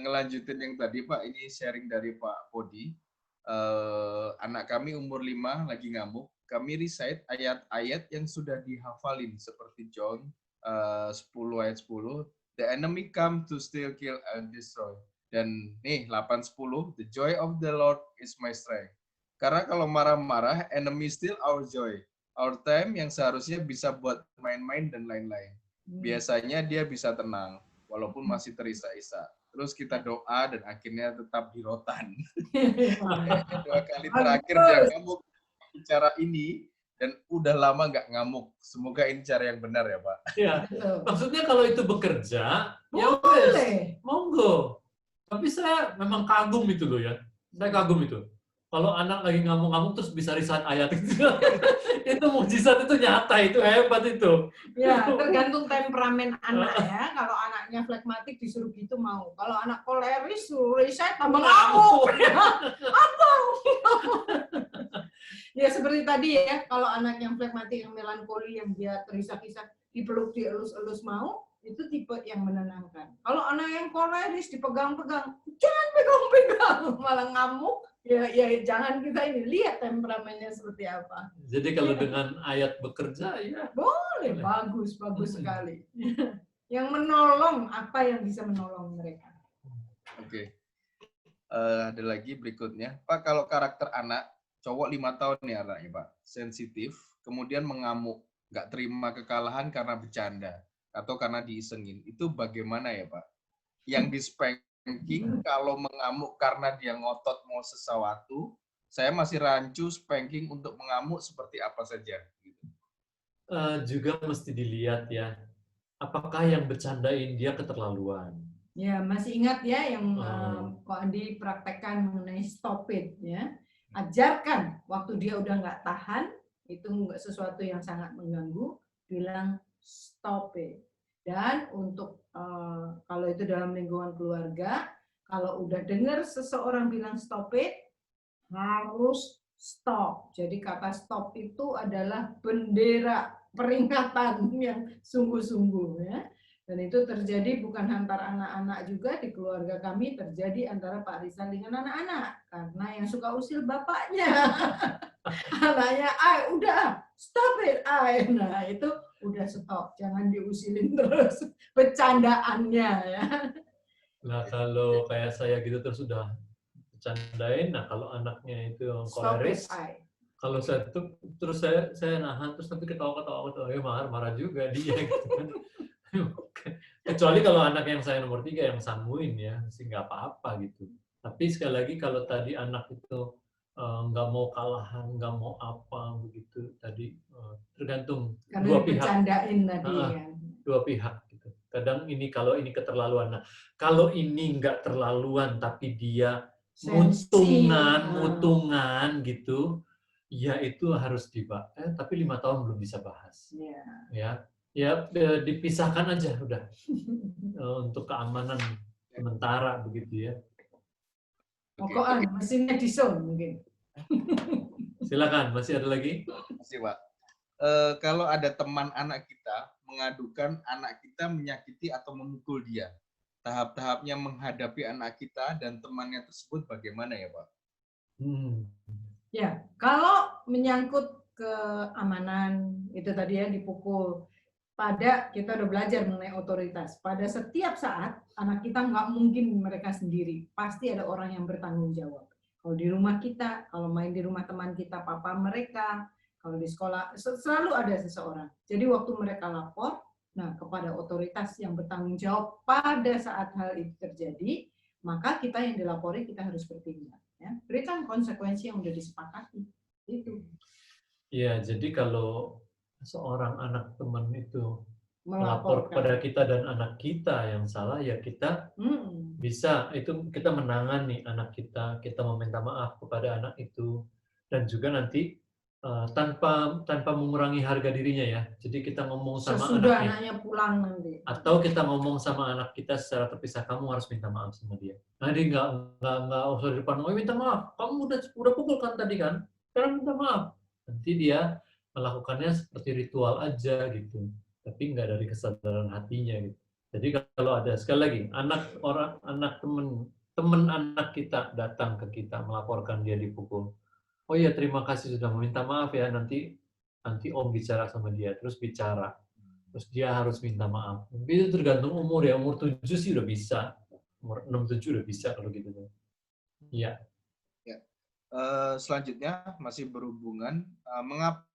Ngelanjutin yang tadi, Pak. Ini sharing dari Pak Podi. Anak kami umur 5 lagi ngamuk. Kami recite ayat-ayat yang sudah dihafalin seperti John 10 ayat 10. The enemy come to steal, kill, and destroy. Dan nih 8:10, the joy of the Lord is my strength. Karena kalau marah-marah, enemy steal our joy. Our time yang seharusnya bisa buat main-main dan lain-lain. Biasanya dia bisa tenang, walaupun masih terisak-isak. Terus kita doa dan akhirnya tetap di rotan. 2 kali terakhir dia ngamuk cara ini, dan udah lama nggak ngamuk. Semoga ini cara yang benar ya, Pak. Iya. Maksudnya kalau itu bekerja, ya boleh. Monggo. Tapi saya memang kagum itu loh ya. Saya kagum itu. Kalau anak lagi ngamuk-ngamuk terus bisa recite ayat itu. Itu mukjizat, itu nyata, itu hebat itu. Ya, tergantung temperamen anak ya. Kalau anaknya flekmatik disuruh gitu mau. Kalau anak koleris suruh recite tambah ngamuk. Apa? Ya seperti tadi ya, kalau anak yang flekmatik, yang melankoli, yang dia terisak-isak, dipeluk, dielus-elus mau, itu tipe yang menenangkan. Kalau anak yang koleris dipegang-pegang, jangan pegang-pegang, malah ngamuk. Ya jangan kita ini lihat temperamennya seperti apa. Jadi kalau dengan ayat bekerja ya boleh. Bagus sekali. Yang menolong, apa yang bisa menolong mereka. Oke. Ada lagi berikutnya, Pak. Kalau karakter anak cowok 5 tahun nih anaknya, Pak, sensitif, kemudian mengamuk, nggak terima kekalahan karena bercanda atau karena diisengin, itu bagaimana ya, Pak? Yang di spanking kalau mengamuk karena dia ngotot mau sesuatu, saya masih rancu spanking untuk mengamuk seperti apa saja. Juga mesti dilihat ya, apakah yang bercandain dia keterlaluan. Ya, masih ingat ya yang Pak Andi praktekkan mengenai stop it ya. Ajarkan waktu dia udah nggak tahan, itu sesuatu yang sangat mengganggu, bilang stop it. Dan untuk kalau itu dalam lingkungan keluarga, kalau udah dengar seseorang bilang stop it, harus stop. Jadi kata stop itu adalah bendera peringatan yang sungguh-sungguh ya. Dan itu terjadi bukan antar anak-anak juga, di keluarga kami terjadi antara Pak Rizal dengan anak-anak. Karena yang suka usil bapaknya. Anaknya, udah, stop it, Nah, itu udah stop. Jangan diusilin terus bercandaannya. Ya. Nah, kalau kayak saya gitu terus udah bercandain. Nah kalau anaknya itu Stop it, koleris, I. kalau saya tutup, terus saya nahan, terus nanti ketawa-ketawa, ya marah juga dia gitu kan. Kecuali kalau anak yang saya nomor 3 yang sanguin ya, sih nggak apa-apa gitu. Tapi sekali lagi kalau tadi anak itu nggak mau kalahan, nggak mau apa begitu, tadi tergantung Karena dua pihak. dibercandain tadi kan. Dua pihak gitu. Kadang ini kalau ini keterlaluan. Nah, kalau ini nggak terlaluan tapi dia Sensi. mutungan gitu, ya itu harus tapi 5 tahun belum bisa bahas. Ya. Ya dipisahkan aja udah untuk keamanan sementara begitu ya. Pokoknya mesinnya di-zone mungkin. Silakan, masih ada lagi? Masih, Pak. Kalau ada teman anak kita mengadukan anak kita menyakiti atau memukul dia, tahap-tahapnya menghadapi anak kita dan temannya tersebut bagaimana ya, Pak? Ya, kalau menyangkut keamanan itu tadi ya dipukul, kita udah belajar mengenai otoritas. Pada setiap saat anak kita nggak mungkin mereka sendiri, pasti ada orang yang bertanggung jawab. Kalau di rumah kita, kalau main di rumah teman kita, papa mereka, kalau di sekolah selalu ada seseorang. Jadi waktu mereka lapor, nah kepada otoritas yang bertanggung jawab pada saat hal itu terjadi, maka kita yang dilapori kita harus bertindak. Ya, berikan konsekuensi yang sudah disepakati. Itu. Iya, jadi kalau seorang anak teman itu melapor kepada kita dan anak kita yang salah, ya kita bisa itu kita menangani anak kita meminta maaf kepada anak itu, dan juga nanti tanpa mengurangi harga dirinya ya. Jadi kita ngomong sama anaknya pulang nanti. Atau kita ngomong sama anak kita secara terpisah, kamu harus minta maaf sama dia. Nah, dia nggak usah di depan, minta maaf. Kamu udah pukul kan tadi kan? Sekarang minta maaf. Nanti dia melakukannya seperti ritual aja gitu, tapi nggak dari kesadaran hatinya gitu. Jadi kalau ada sekali lagi teman anak kita datang ke kita melaporkan dia dipukul, oh iya terima kasih sudah meminta maaf ya, nanti Om bicara sama dia, terus dia harus minta maaf. Itu tergantung umur ya, umur 7 sih udah bisa, umur 6-7 udah bisa kalau gitu. Iya. Selanjutnya masih berhubungan mengapa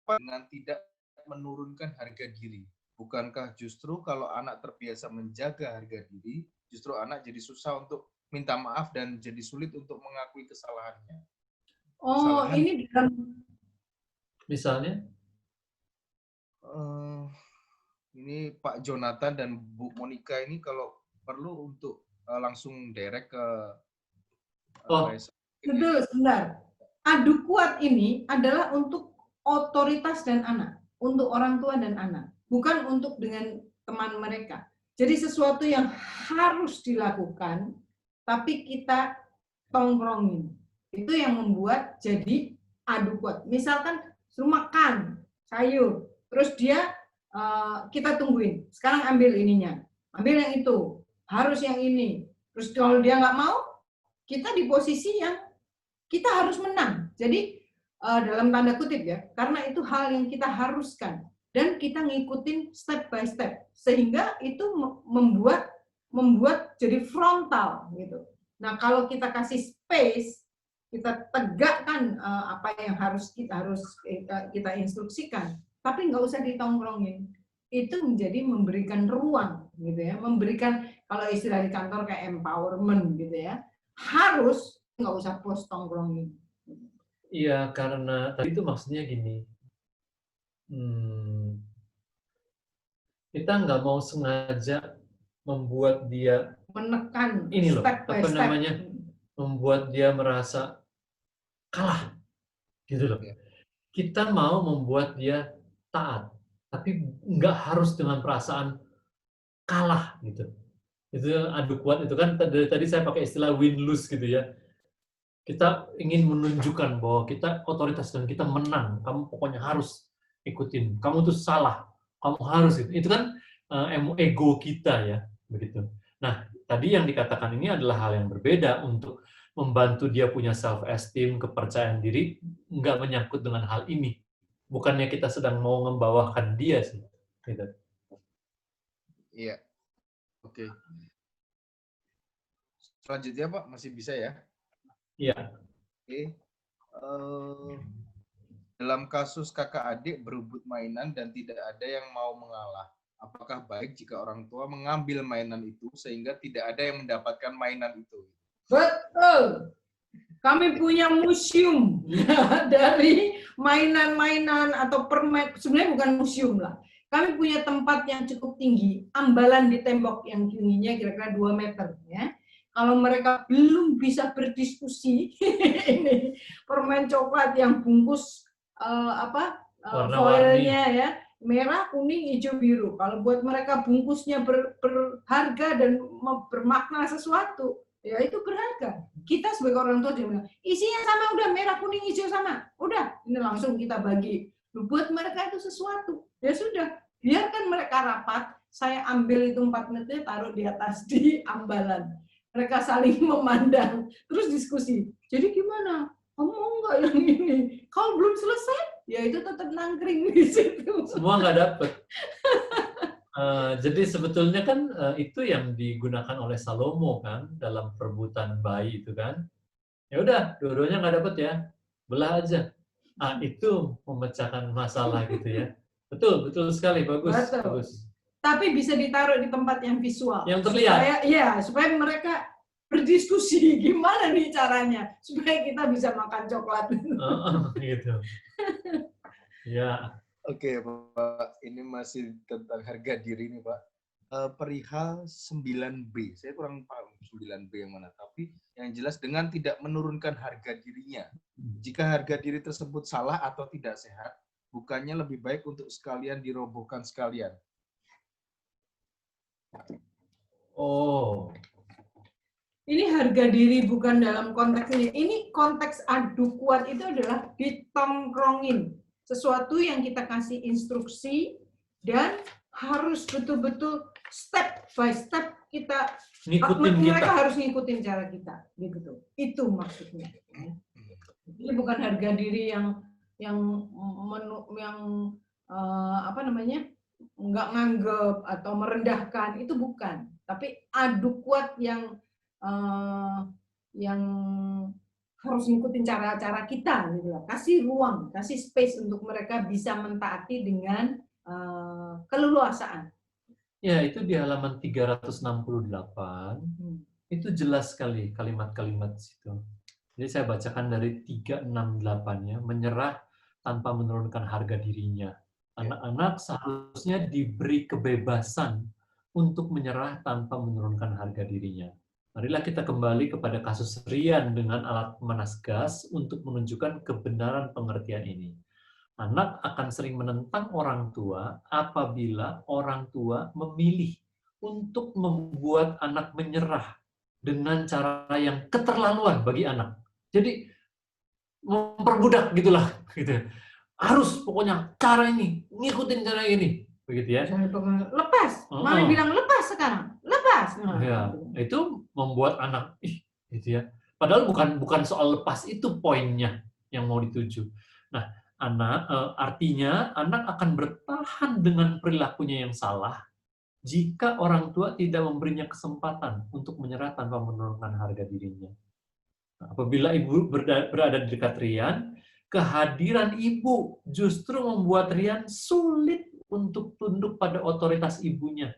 dengan tidak menurunkan harga diri. Bukankah justru kalau anak terbiasa menjaga harga diri, justru anak jadi susah untuk minta maaf dan jadi sulit untuk mengakui kesalahannya? Ini dalam misalnya? Ini Pak Jonathan dan Bu Monica ini kalau perlu untuk langsung direct ke Itu sebentar. Adu kuat ini adalah untuk otoritas dan anak, untuk orang tua dan anak, bukan untuk dengan teman mereka. Jadi sesuatu yang harus dilakukan, tapi kita tongkrongin. Itu yang membuat jadi adu kuat. Misalkan suruh makan sayur, terus dia kita tungguin. Sekarang ambil ininya, ambil yang itu, harus yang ini. Terus kalau dia nggak mau, kita di posisi yang kita harus menang. Jadi dalam tanda kutip ya, karena itu hal yang kita haruskan dan kita ngikutin step by step, sehingga itu membuat jadi frontal gitu. Nah kalau kita kasih space, kita tegakkan apa yang kita instruksikan, tapi nggak usah ditongkrongin. Itu menjadi memberikan ruang gitu ya, memberikan kalau istilah di kantor kayak empowerment gitu ya. Harus nggak usah post tongkrongin. Iya, karena tadi itu maksudnya gini, kita nggak mau sengaja membuat dia menekan ini loh, step by step. membuat dia merasa kalah, gitu loh. Kita mau membuat dia taat, tapi nggak harus dengan perasaan kalah gitu. Itu adu kuat itu kan tadi saya pakai istilah win-lose gitu ya. Kita ingin menunjukkan bahwa kita otoritas dan kita menang. Kamu pokoknya harus ikutin. Kamu tuh salah. Kamu harus gitu. Itu kan ego kita ya, begitu. Nah, tadi yang dikatakan ini adalah hal yang berbeda untuk membantu dia punya self-esteem, kepercayaan diri, nggak menyangkut dengan hal ini. Bukannya kita sedang mau membawakan dia sih. Gitu. Iya. Oke. Selanjutnya Pak, masih bisa ya? Iya. Oke. Dalam kasus kakak adik berebut mainan dan tidak ada yang mau mengalah, apakah baik jika orang tua mengambil mainan itu sehingga tidak ada yang mendapatkan mainan itu? Betul. Kami punya museum dari mainan-mainan atau permen, sebenarnya bukan museum lah. Kami punya tempat yang cukup tinggi, ambalan di tembok yang tingginya kira-kira 2 meter. Ya. Kalau mereka belum bisa berdiskusi, ini permen coklat yang bungkus foilnya ya, merah, kuning, hijau, biru. Kalau buat mereka bungkusnya berharga dan bermakna sesuatu, ya itu berharga. Kita sebagai orang tua juga bilang, isinya sama, udah merah, kuning, hijau sama. Udah, ini langsung kita bagi. Buat mereka itu sesuatu. Ya sudah, biarkan mereka rapat, saya ambil itu 4 meter, taruh di atas di ambalan. Mereka saling memandang, terus diskusi. Jadi gimana? Kamu mau nggak yang ini? Kalau belum selesai, ya itu tetap nangkring di situ. Semua nggak dapet. Jadi sebetulnya kan itu yang digunakan oleh Salomo kan dalam perebutan bayi itu kan. Ya udah, dua-duanya nggak dapet ya, belah aja. Itu memecahkan masalah gitu ya. Betul sekali, bagus. Betul. Bagus. Tapi bisa ditaruh di tempat yang visual. Yang terlihat. Supaya mereka berdiskusi gimana nih caranya supaya kita bisa makan coklat. Gitu. Ya. Oke Pak, ini masih tentang harga diri nih Pak. Perihal 9B, saya kurang paham 9B yang mana, tapi yang jelas dengan tidak menurunkan harga dirinya. Jika harga diri tersebut salah atau tidak sehat, bukannya lebih baik untuk sekalian dirobohkan sekalian. Oh. Ini harga diri bukan dalam konteks ini. Ini konteks adu kuat itu adalah ditongkrongin. Sesuatu yang kita kasih instruksi dan harus betul-betul step by step kita mereka harus ngikutin cara kita, gitu. Itu maksudnya. Ini bukan harga diri yang nggak nganggep atau merendahkan, itu bukan. Tapi adu kuat yang harus ngikutin cara-cara kita, gitu lah. Kasih ruang, kasih space untuk mereka bisa mentaati dengan keleluasaan. Ya, itu di halaman 368. Itu jelas sekali kalimat-kalimat situ. Jadi saya bacakan dari 368-nya, menyerah tanpa menurunkan harga dirinya. Anak-anak seharusnya diberi kebebasan untuk menyerah tanpa menurunkan harga dirinya. Marilah kita kembali kepada kasus Rian dengan alat pemanas gas untuk menunjukkan kebenaran pengertian ini. Anak akan sering menentang orang tua apabila orang tua memilih untuk membuat anak menyerah dengan cara yang keterlaluan bagi anak. Jadi memperbudak gitulah, gitu. Harus pokoknya cara ini, ngikutin cara ini, begitu ya. Lepas, Mami bilang lepas sekarang, lepas. Ya, itu membuat anak, gitu ya. Padahal bukan soal lepas itu poinnya yang mau dituju. Nah, artinya anak akan bertahan dengan perilakunya yang salah jika orang tua tidak memberinya kesempatan untuk menyerah tanpa menurunkan harga dirinya. Nah, apabila ibu berada di dekat Rian, kehadiran ibu justru membuat Rian sulit untuk tunduk pada otoritas ibunya.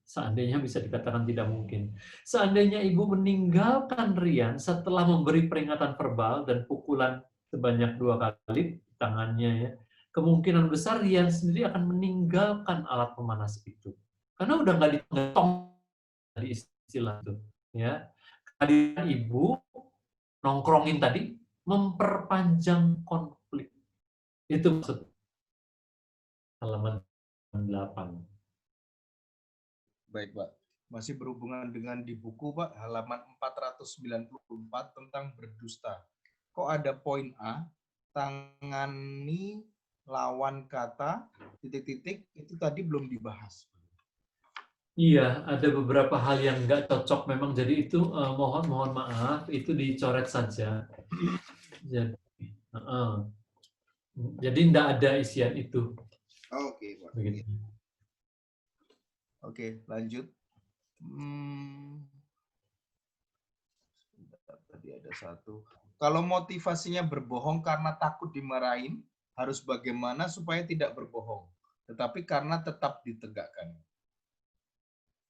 Seandainya bisa dikatakan tidak mungkin. Seandainya ibu meninggalkan Rian setelah memberi peringatan verbal dan pukulan sebanyak 2 kali tangannya, ya, kemungkinan besar Rian sendiri akan meninggalkan alat pemanas itu. Karena udah nggak ditong di istilah itu. Ya. Kehadiran ibu nongkrongin tadi memperpanjang konflik. Itu maksud halaman 8. Baik, Pak. Masih berhubungan dengan di buku, Pak, halaman 494 tentang berdusta. Kok ada poin A, tangani lawan kata, titik-titik, itu tadi belum dibahas. Iya, ada beberapa hal yang nggak cocok memang. Jadi itu mohon maaf, itu dicoret saja. Jadi nggak ada isian itu. Oke, Pak. Begitu. Oke, lanjut. tadi ada satu. Kalau motivasinya berbohong karena takut dimarahin, harus bagaimana supaya tidak berbohong, tetapi karena tetap ditegakkan.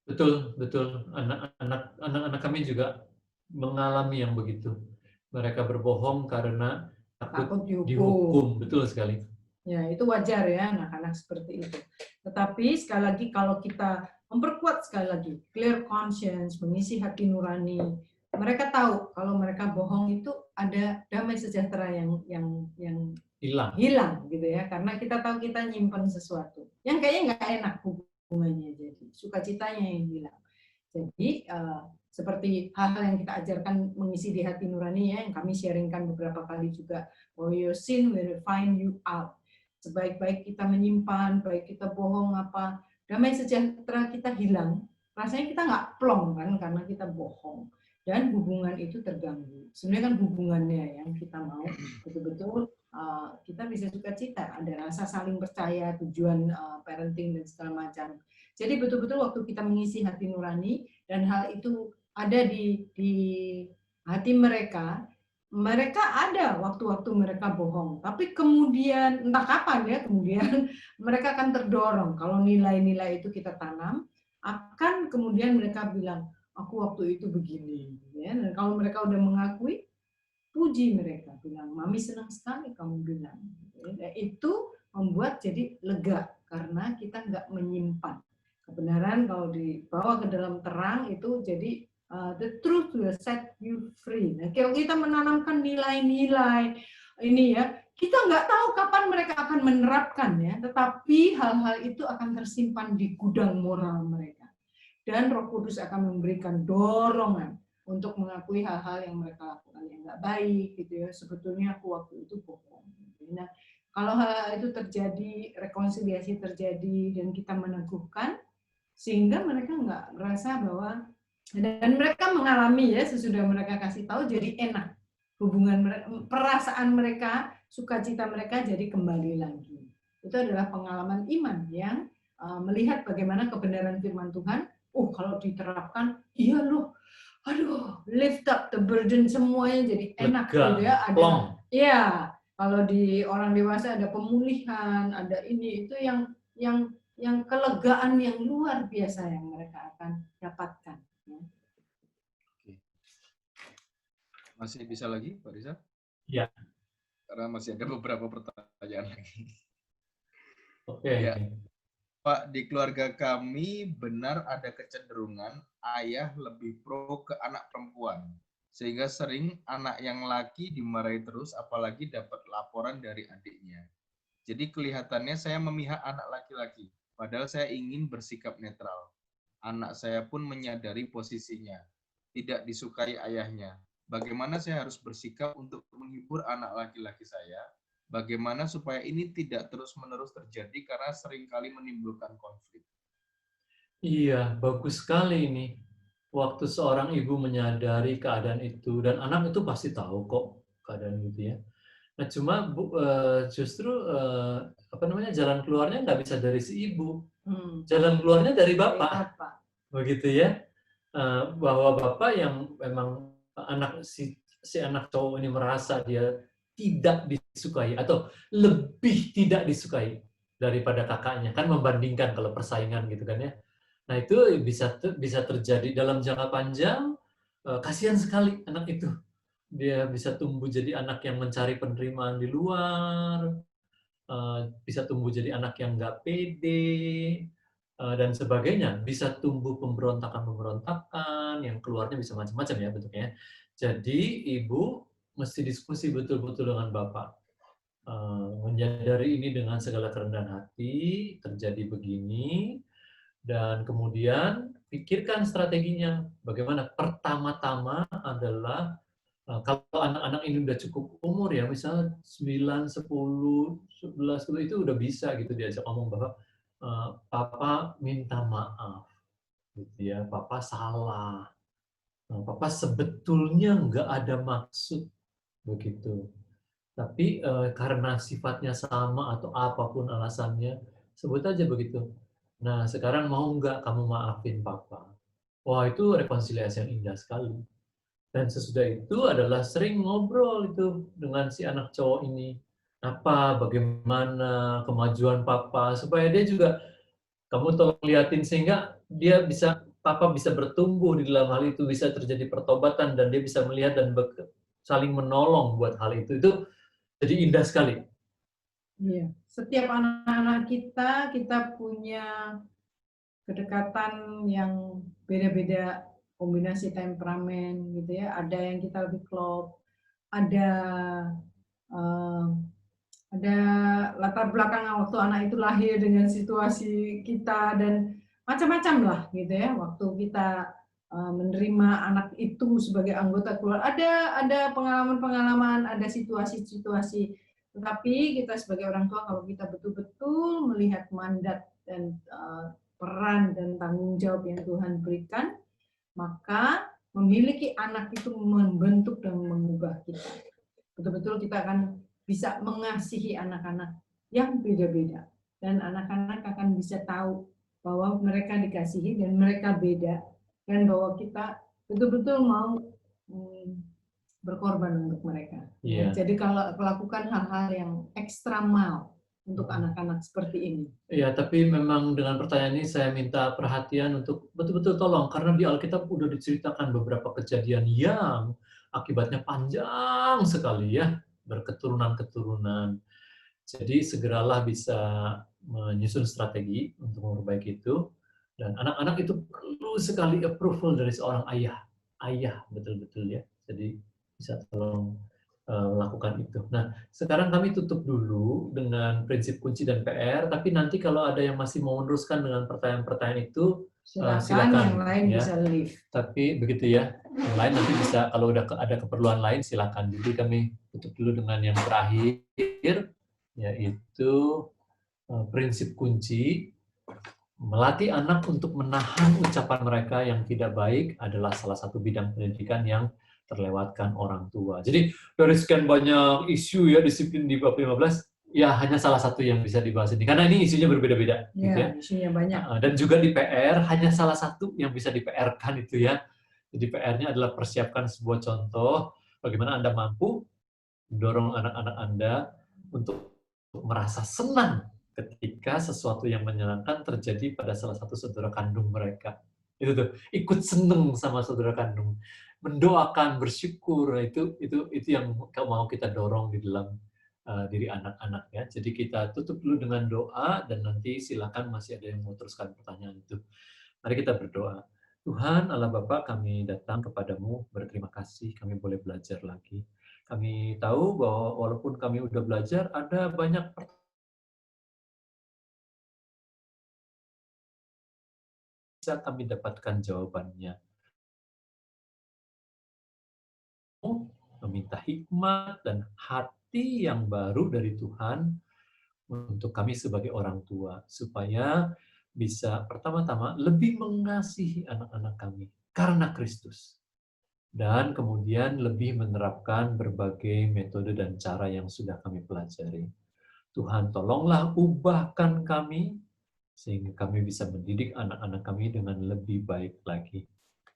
Betul, betul. Anak-anak kami juga mengalami yang begitu. Mereka berbohong karena takut Takut dihukum. dihukum. Betul sekali. Ya, itu wajar ya anak-anak seperti itu. Tetapi sekali lagi kalau kita memperkuat sekali lagi clear conscience, mengisi hati nurani, mereka tahu kalau mereka bohong itu ada damai sejahtera yang hilang gitu ya, karena kita tahu kita nyimpen sesuatu yang kayaknya nggak enak hubungannya, jadi sukacitanya yang hilang. Jadi seperti hal-hal yang kita ajarkan mengisi di hati nurani ya, yang kami sharingkan beberapa kali juga, oh your sin will find you out. Sebaik-baik kita menyimpan, baik kita bohong apa, damai sejahtera kita hilang, rasanya kita nggak plong kan karena kita bohong. Dan hubungan itu terganggu. Sebenarnya kan hubungannya yang kita mau betul-betul kita bisa sukacita, ada rasa saling percaya, tujuan parenting dan segala macam. Jadi betul-betul waktu kita mengisi hati nurani dan hal itu ada di hati mereka, mereka ada waktu-waktu mereka bohong, tapi kemudian entah kapan ya, kemudian mereka akan terdorong kalau nilai-nilai itu kita tanam, akan kemudian mereka bilang, aku waktu itu begini, ya. Dan kalau mereka udah mengakui, puji mereka, bilang, mami senang sekali kamu bilang. Ya, itu membuat jadi lega karena kita nggak menyimpan kebenaran. Kalau dibawa ke dalam terang itu jadi the truth will set you free. Nah, kalau kita menanamkan nilai-nilai ini ya, kita nggak tahu kapan mereka akan menerapkan ya, tetapi hal-hal itu akan tersimpan di gudang moral mereka. Dan Roh Kudus akan memberikan dorongan untuk mengakui hal-hal yang mereka lakukan yang nggak baik gitu ya. Sebetulnya aku waktu itu bohong. Nah, kalau hal itu terjadi, rekonsiliasi terjadi dan kita meneguhkan, sehingga mereka nggak merasa bahwa, dan mereka mengalami ya sesudah mereka kasih tahu jadi enak hubungan mereka, perasaan mereka, sukacita mereka jadi kembali lagi. Itu adalah pengalaman iman yang melihat bagaimana kebenaran firman Tuhan. Kalau diterapkan, iya loh, aduh, lift up the burden, semuanya jadi enak gitu ya. Ada, ya, kalau di orang dewasa ada pemulihan, ada ini, itu yang kelegaan yang luar biasa yang mereka akan dapatkan. Oke. Masih bisa lagi, Pak Riza? Ya. Karena masih ada beberapa pertanyaan lagi. Oke. Ya. Pak, di keluarga kami benar ada kecenderungan ayah lebih pro ke anak perempuan. Sehingga sering anak yang laki dimarahi terus, apalagi dapat laporan dari adiknya. Jadi kelihatannya saya memihak anak laki-laki, padahal saya ingin bersikap netral. Anak saya pun menyadari posisinya, tidak disukai ayahnya. Bagaimana saya harus bersikap untuk menghibur anak laki-laki saya? Bagaimana supaya ini tidak terus-menerus terjadi karena seringkali menimbulkan konflik? Iya, bagus sekali ini. Waktu seorang ibu menyadari keadaan itu, dan anak itu pasti tahu kok keadaan gitu ya. Nah, cuma justru jalan keluarnya nggak bisa dari si ibu, jalan keluarnya dari bapak, begitu ya. Bahwa bapak yang memang si anak cowok ini merasa dia tidak disukai atau lebih tidak disukai daripada kakaknya, kan membandingkan kalau persaingan gitu kan ya. Nah, itu bisa terjadi dalam jangka panjang. Kasihan sekali anak itu. Dia bisa tumbuh jadi anak yang mencari penerimaan di luar, bisa tumbuh jadi anak yang nggak pede, dan sebagainya. Bisa tumbuh pemberontakan-pemberontakan, yang keluarnya bisa macam-macam ya bentuknya. Jadi, ibu mesti diskusi betul-betul dengan bapak. Menyadari ini dengan segala kerendahan hati, terjadi begini, dan kemudian pikirkan strateginya. Bagaimana? Pertama-tama adalah kalau anak-anak ini udah cukup umur ya, misalnya 9, 10, 11, 10 itu udah bisa gitu diajak ngomong bahwa papa minta maaf, gitu ya, papa salah, papa sebetulnya nggak ada maksud begitu, tapi karena sifatnya sama atau apapun alasannya, sebut aja begitu. Nah, sekarang mau nggak kamu maafin papa? Wah, itu rekonsiliasi yang indah sekali. Dan sesudah itu adalah sering ngobrol itu dengan si anak cowok ini. Apa, bagaimana kemajuan papa, supaya dia juga, kamu tolong liatin sehingga papa bisa bertumbuh di dalam hal itu, bisa terjadi pertobatan, dan dia bisa melihat dan saling menolong buat hal itu. Itu jadi indah sekali. Iya. Setiap anak-anak kita punya kedekatan yang beda-beda, kombinasi temperamen gitu ya. Ada yang kita lebih klop, ada eh, ada latar belakang waktu anak itu lahir dengan situasi kita dan macam-macam lah gitu ya. Waktu kita menerima anak itu sebagai anggota keluarga, ada pengalaman-pengalaman, ada situasi-situasi. Tetapi kita sebagai orang tua, kalau kita betul-betul melihat mandat dan peran dan tanggung jawab yang Tuhan berikan, maka memiliki anak itu membentuk dan mengubah kita. Betul-betul kita akan bisa mengasihi anak-anak yang beda-beda. Dan anak-anak akan bisa tahu bahwa mereka dikasihi dan mereka beda. Dan bahwa kita betul-betul mau berkorban untuk mereka. Iya. Jadi kalau melakukan hal-hal yang ekstremal untuk anak-anak seperti ini. Iya, tapi memang dengan pertanyaan ini saya minta perhatian untuk betul-betul tolong, karena di Alkitab udah diceritakan beberapa kejadian yang akibatnya panjang sekali ya, berketurunan-keturunan. Jadi segeralah bisa menyusun strategi untuk memperbaiki itu, dan anak-anak itu perlu sekali approval dari seorang ayah betul-betul ya. Jadi bisa tolong melakukan itu. Nah, sekarang kami tutup dulu dengan prinsip kunci dan PR, tapi nanti kalau ada yang masih mau meneruskan dengan pertanyaan-pertanyaan itu, silakan. Yang lain ya. bisa leave. Tapi begitu ya, yang lain nanti bisa, kalau udah ada keperluan lain silakan. Jadi kami tutup dulu dengan yang terakhir, yaitu prinsip kunci. Melatih anak untuk menahan ucapan mereka yang tidak baik adalah salah satu bidang pendidikan yang terlewatkan orang tua. Jadi dari sekian banyak isu ya disiplin di bab 15, ya hanya salah satu yang bisa dibahas ini. Karena ini isunya berbeda-beda. Ya, gitu ya. isunya banyak. Dan juga di PR, hanya salah satu yang bisa di PR-kan itu ya. Jadi PR-nya adalah persiapkan sebuah contoh bagaimana Anda mampu mendorong anak-anak Anda untuk merasa senang ketika sesuatu yang menyenangkan terjadi pada salah satu saudara kandung mereka. Itu tuh, ikut seneng sama saudara kandung, mendoakan, bersyukur, itu yang mau kita dorong di dalam diri anak-anak ya. Jadi kita tutup dulu dengan doa, dan nanti silakan masih ada yang mau teruskan pertanyaan itu. Mari kita berdoa. Tuhan Allah Bapa, kami datang kepadamu berterima kasih, kami boleh belajar lagi. Kami tahu bahwa walaupun kami udah belajar, ada banyak bisa kami dapatkan jawabannya. Meminta hikmat dan hati yang baru dari Tuhan untuk kami sebagai orang tua, supaya bisa pertama-tama lebih mengasihi anak-anak kami karena Kristus, dan kemudian lebih menerapkan berbagai metode dan cara yang sudah kami pelajari. Tuhan, tolonglah ubahkan kami sehingga kami bisa mendidik anak-anak kami dengan lebih baik lagi,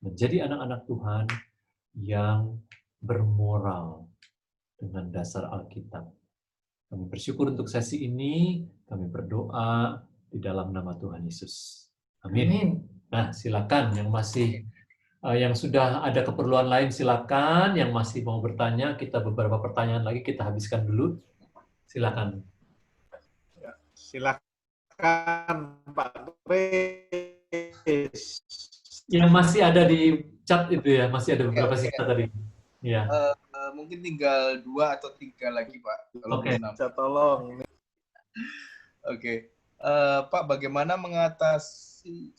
menjadi anak-anak Tuhan yang bermoral dengan dasar Alkitab. Kami bersyukur untuk sesi ini, kami berdoa di dalam nama Tuhan Yesus. Amin. Nah, silakan yang sudah ada keperluan lain silakan, yang masih mau bertanya, kita beberapa pertanyaan lagi kita habiskan dulu. Silakan. Ya, silakan Pak Kris. Yang masih ada di chat itu ya, masih ada beberapa sisa tadi. Ya. Mungkin tinggal 2 atau 3 lagi, Pak. Oke. Bisa tolong. Oke. Pak, bagaimana mengatasi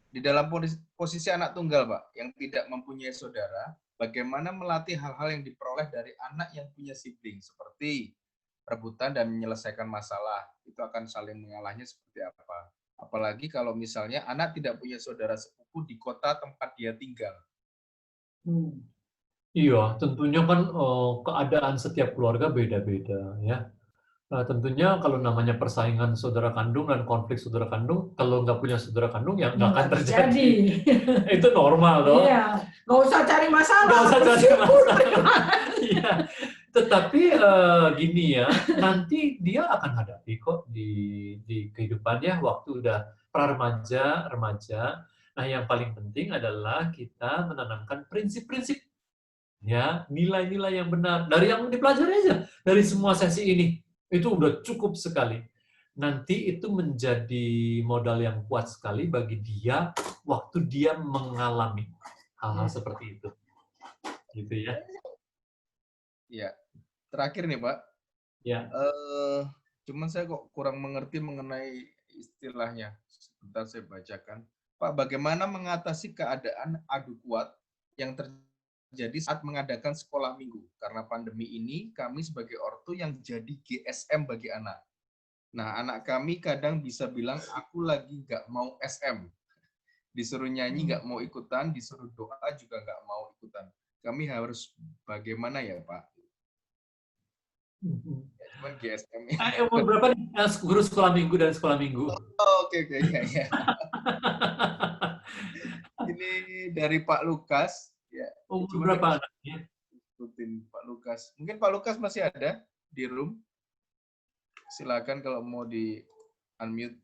di dalam posisi anak tunggal, Pak, yang tidak mempunyai saudara, bagaimana melatih hal-hal yang diperoleh dari anak yang punya sibling, seperti rebutan dan menyelesaikan masalah, itu akan saling mengalahnya seperti apa? Apalagi kalau misalnya anak tidak punya saudara sepupu di kota tempat dia tinggal. Iya, tentunya kan keadaan setiap keluarga beda-beda ya. Tentunya kalau namanya persaingan saudara kandung dan konflik saudara kandung, kalau nggak punya saudara kandung ya nggak akan terjadi. Itu normal loh. Iya, nggak usah cari masalah. Nggak usah cari bersyukur. masalah. Iya. Tetapi gini ya, nanti dia akan hadapi kok di kehidupannya waktu udah pra-remaja, remaja. Nah, yang paling penting adalah kita menanamkan prinsip-prinsip, ya, nilai-nilai yang benar dari yang dipelajari aja dari semua sesi ini. Itu udah cukup sekali. Nanti itu menjadi modal yang kuat sekali bagi dia waktu dia mengalami hal-hal seperti itu. Gitu ya. Ya. Terakhir nih, Pak. Ya. Cuman saya kok kurang mengerti mengenai istilahnya. Sebentar saya bacakan. Pak, bagaimana mengatasi keadaan adu kuat yang terjadi saat mengadakan sekolah minggu? Karena pandemi ini, kami sebagai ortu yang jadi GSM bagi anak. Nah, anak kami kadang bisa bilang, aku lagi nggak mau SM. Disuruh nyanyi nggak mau ikutan, disuruh doa juga nggak mau ikutan. Kami harus bagaimana ya, Pak? Cuman GSM. Umur berapa nih guru sekolah minggu dan sekolah minggu? Oke, ya. Ini dari Pak Lukas. Ya, umur berapa anaknya? Ikutin Pak Lukas. Mungkin Pak Lukas masih ada di room. Silakan kalau mau di unmute.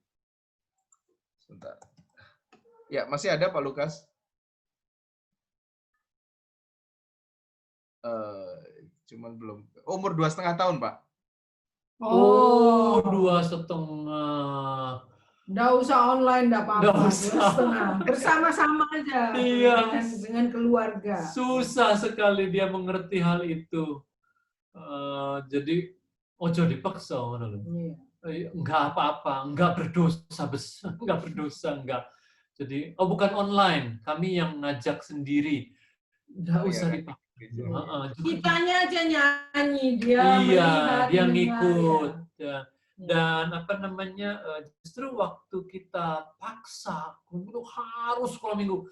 Sebentar. Ya, masih ada Pak Lukas. Cuman belum. Umur 2,5 tahun, Pak. Oh, 2,5. Nggak usah online, nggak apa-apa. Nggak usah. Bersama-sama aja. Iya. Dengan keluarga. Susah sekali dia mengerti hal itu. Jadi, ojo dipaksa. Nggak apa-apa, nggak berdosa besar, nggak berdosa, nggak. Jadi, bukan online, kami yang ngajak sendiri. Nggak usah dipaksa. Kitanya aja nyanyi, dia melihat, dia ngikut. Ya. Dan justru waktu kita paksa untuk harus sekolah minggu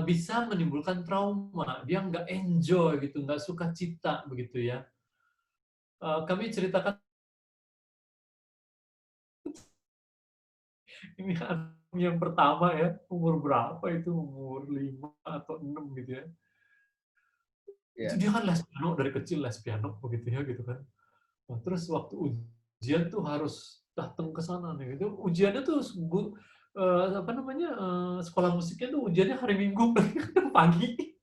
bisa menimbulkan trauma. Dia nggak enjoy gitu, nggak suka cita begitu ya. Kami ceritakan ini yang pertama ya, umur berapa itu, umur 5 atau 6 gitu ya. Itu dia kan les piano dari kecil, les piano begitu ya gitu kan. Nah, terus waktu ujian tuh harus datang ke sana nih. Itu ujiannya tuh sekolah musiknya tuh ujiannya hari Minggu pagi.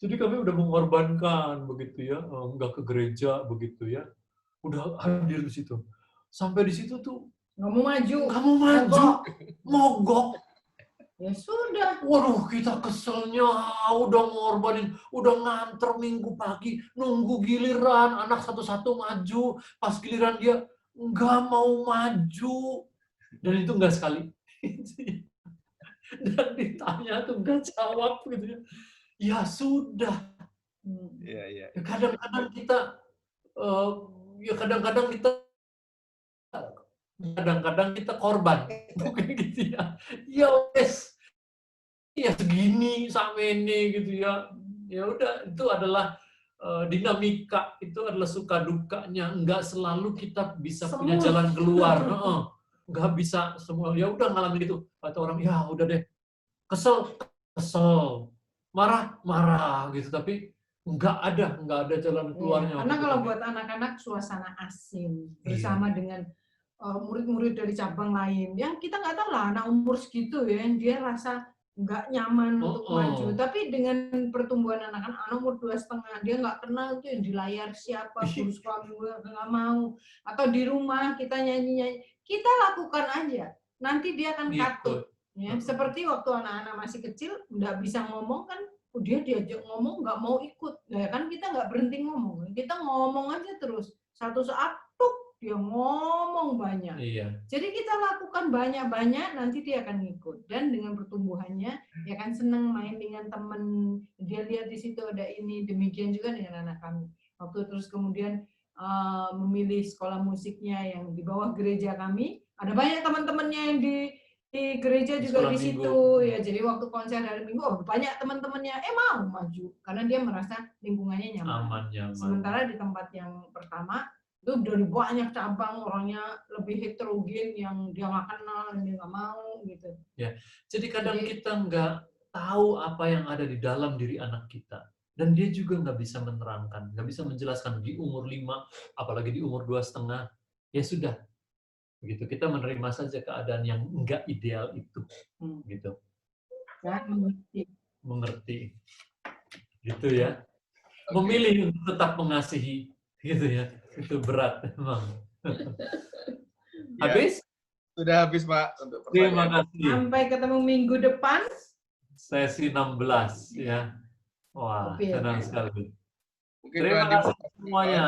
Jadi kami udah mengorbankan begitu ya, nggak ke gereja begitu ya. Udah hadir di situ. Sampai di situ tuh nggak mau maju. Mogok. Ya sudah. Waduh, kita keselnya, udah ngorbanin, udah nganter Minggu pagi, nunggu giliran, anak satu-satu maju, pas giliran dia nggak mau maju. Dan itu nggak sekali. Dan ditanya tuh nggak jawab gitu ya. Ya sudah. Kadang-kadang kita korban. Bukan gitu ya. Ya wes. Ya segini sampai ini gitu ya. Ya udah, itu adalah dinamika, itu adalah suka dukanya. Enggak selalu kita bisa punya jalan keluar. Enggak bisa semua. Ya udah ngalamin gitu. Kata orang, ya udah deh. Kesel, marah gitu. Tapi enggak ada jalan keluarnya. Karena kalau buat anak-anak suasana asing bersama dengan murid-murid dari cabang lain, yang kita nggak tahu lah anak umur segitu ya, yang dia rasa nggak nyaman untuk maju. Tapi dengan pertumbuhan anak-anak umur 2,5, dia nggak kenal tuh yang di layar siapa, guru sekolah minggu nggak mau, atau di rumah kita nyanyi-nyanyi, kita lakukan aja, nanti dia akan katut. Ya, seperti waktu anak-anak masih kecil nggak bisa ngomong kan, dia diajak ngomong nggak mau ikut, ya kan kita nggak berhenti ngomong, kita ngomong aja terus, satu saat dia ngomong banyak. Jadi kita lakukan banyak-banyak, nanti dia akan ngikut. Dan dengan pertumbuhannya, dia akan senang main dengan teman. Dia lihat di situ ada ini. Demikian juga dengan anak kami. Waktu terus kemudian memilih sekolah musiknya yang di bawah gereja kami, ada banyak teman-temannya yang di gereja juga di situ. Ya, jadi waktu konser hari Minggu, banyak teman-temannya mau maju karena dia merasa lingkungannya nyaman. Aman. Sementara di tempat yang pertama Itu dari banyak cabang, orangnya lebih heterogen, yang dia nggak kenal, yang dia nggak mau gitu. Jadi kadang Jadi- kita nggak tahu apa yang ada di dalam diri anak kita. Dan dia juga nggak bisa menerangkan, nggak bisa menjelaskan di umur 5, apalagi di umur 2,5. Ya sudah, begitu. Kita menerima saja keadaan yang nggak ideal itu, gitu. Ya, Mengerti, gitu ya. Memilih untuk tetap mengasihi, gitu ya. Itu berat memang. Ya, Habis? sudah habis Pak untuk Terima pertanyaan. kasih. sampai ketemu minggu depan. Sesi 16 ya. Wah, Oke. senang sekali. Mungkin Terima Pak Adi kasih semuanya.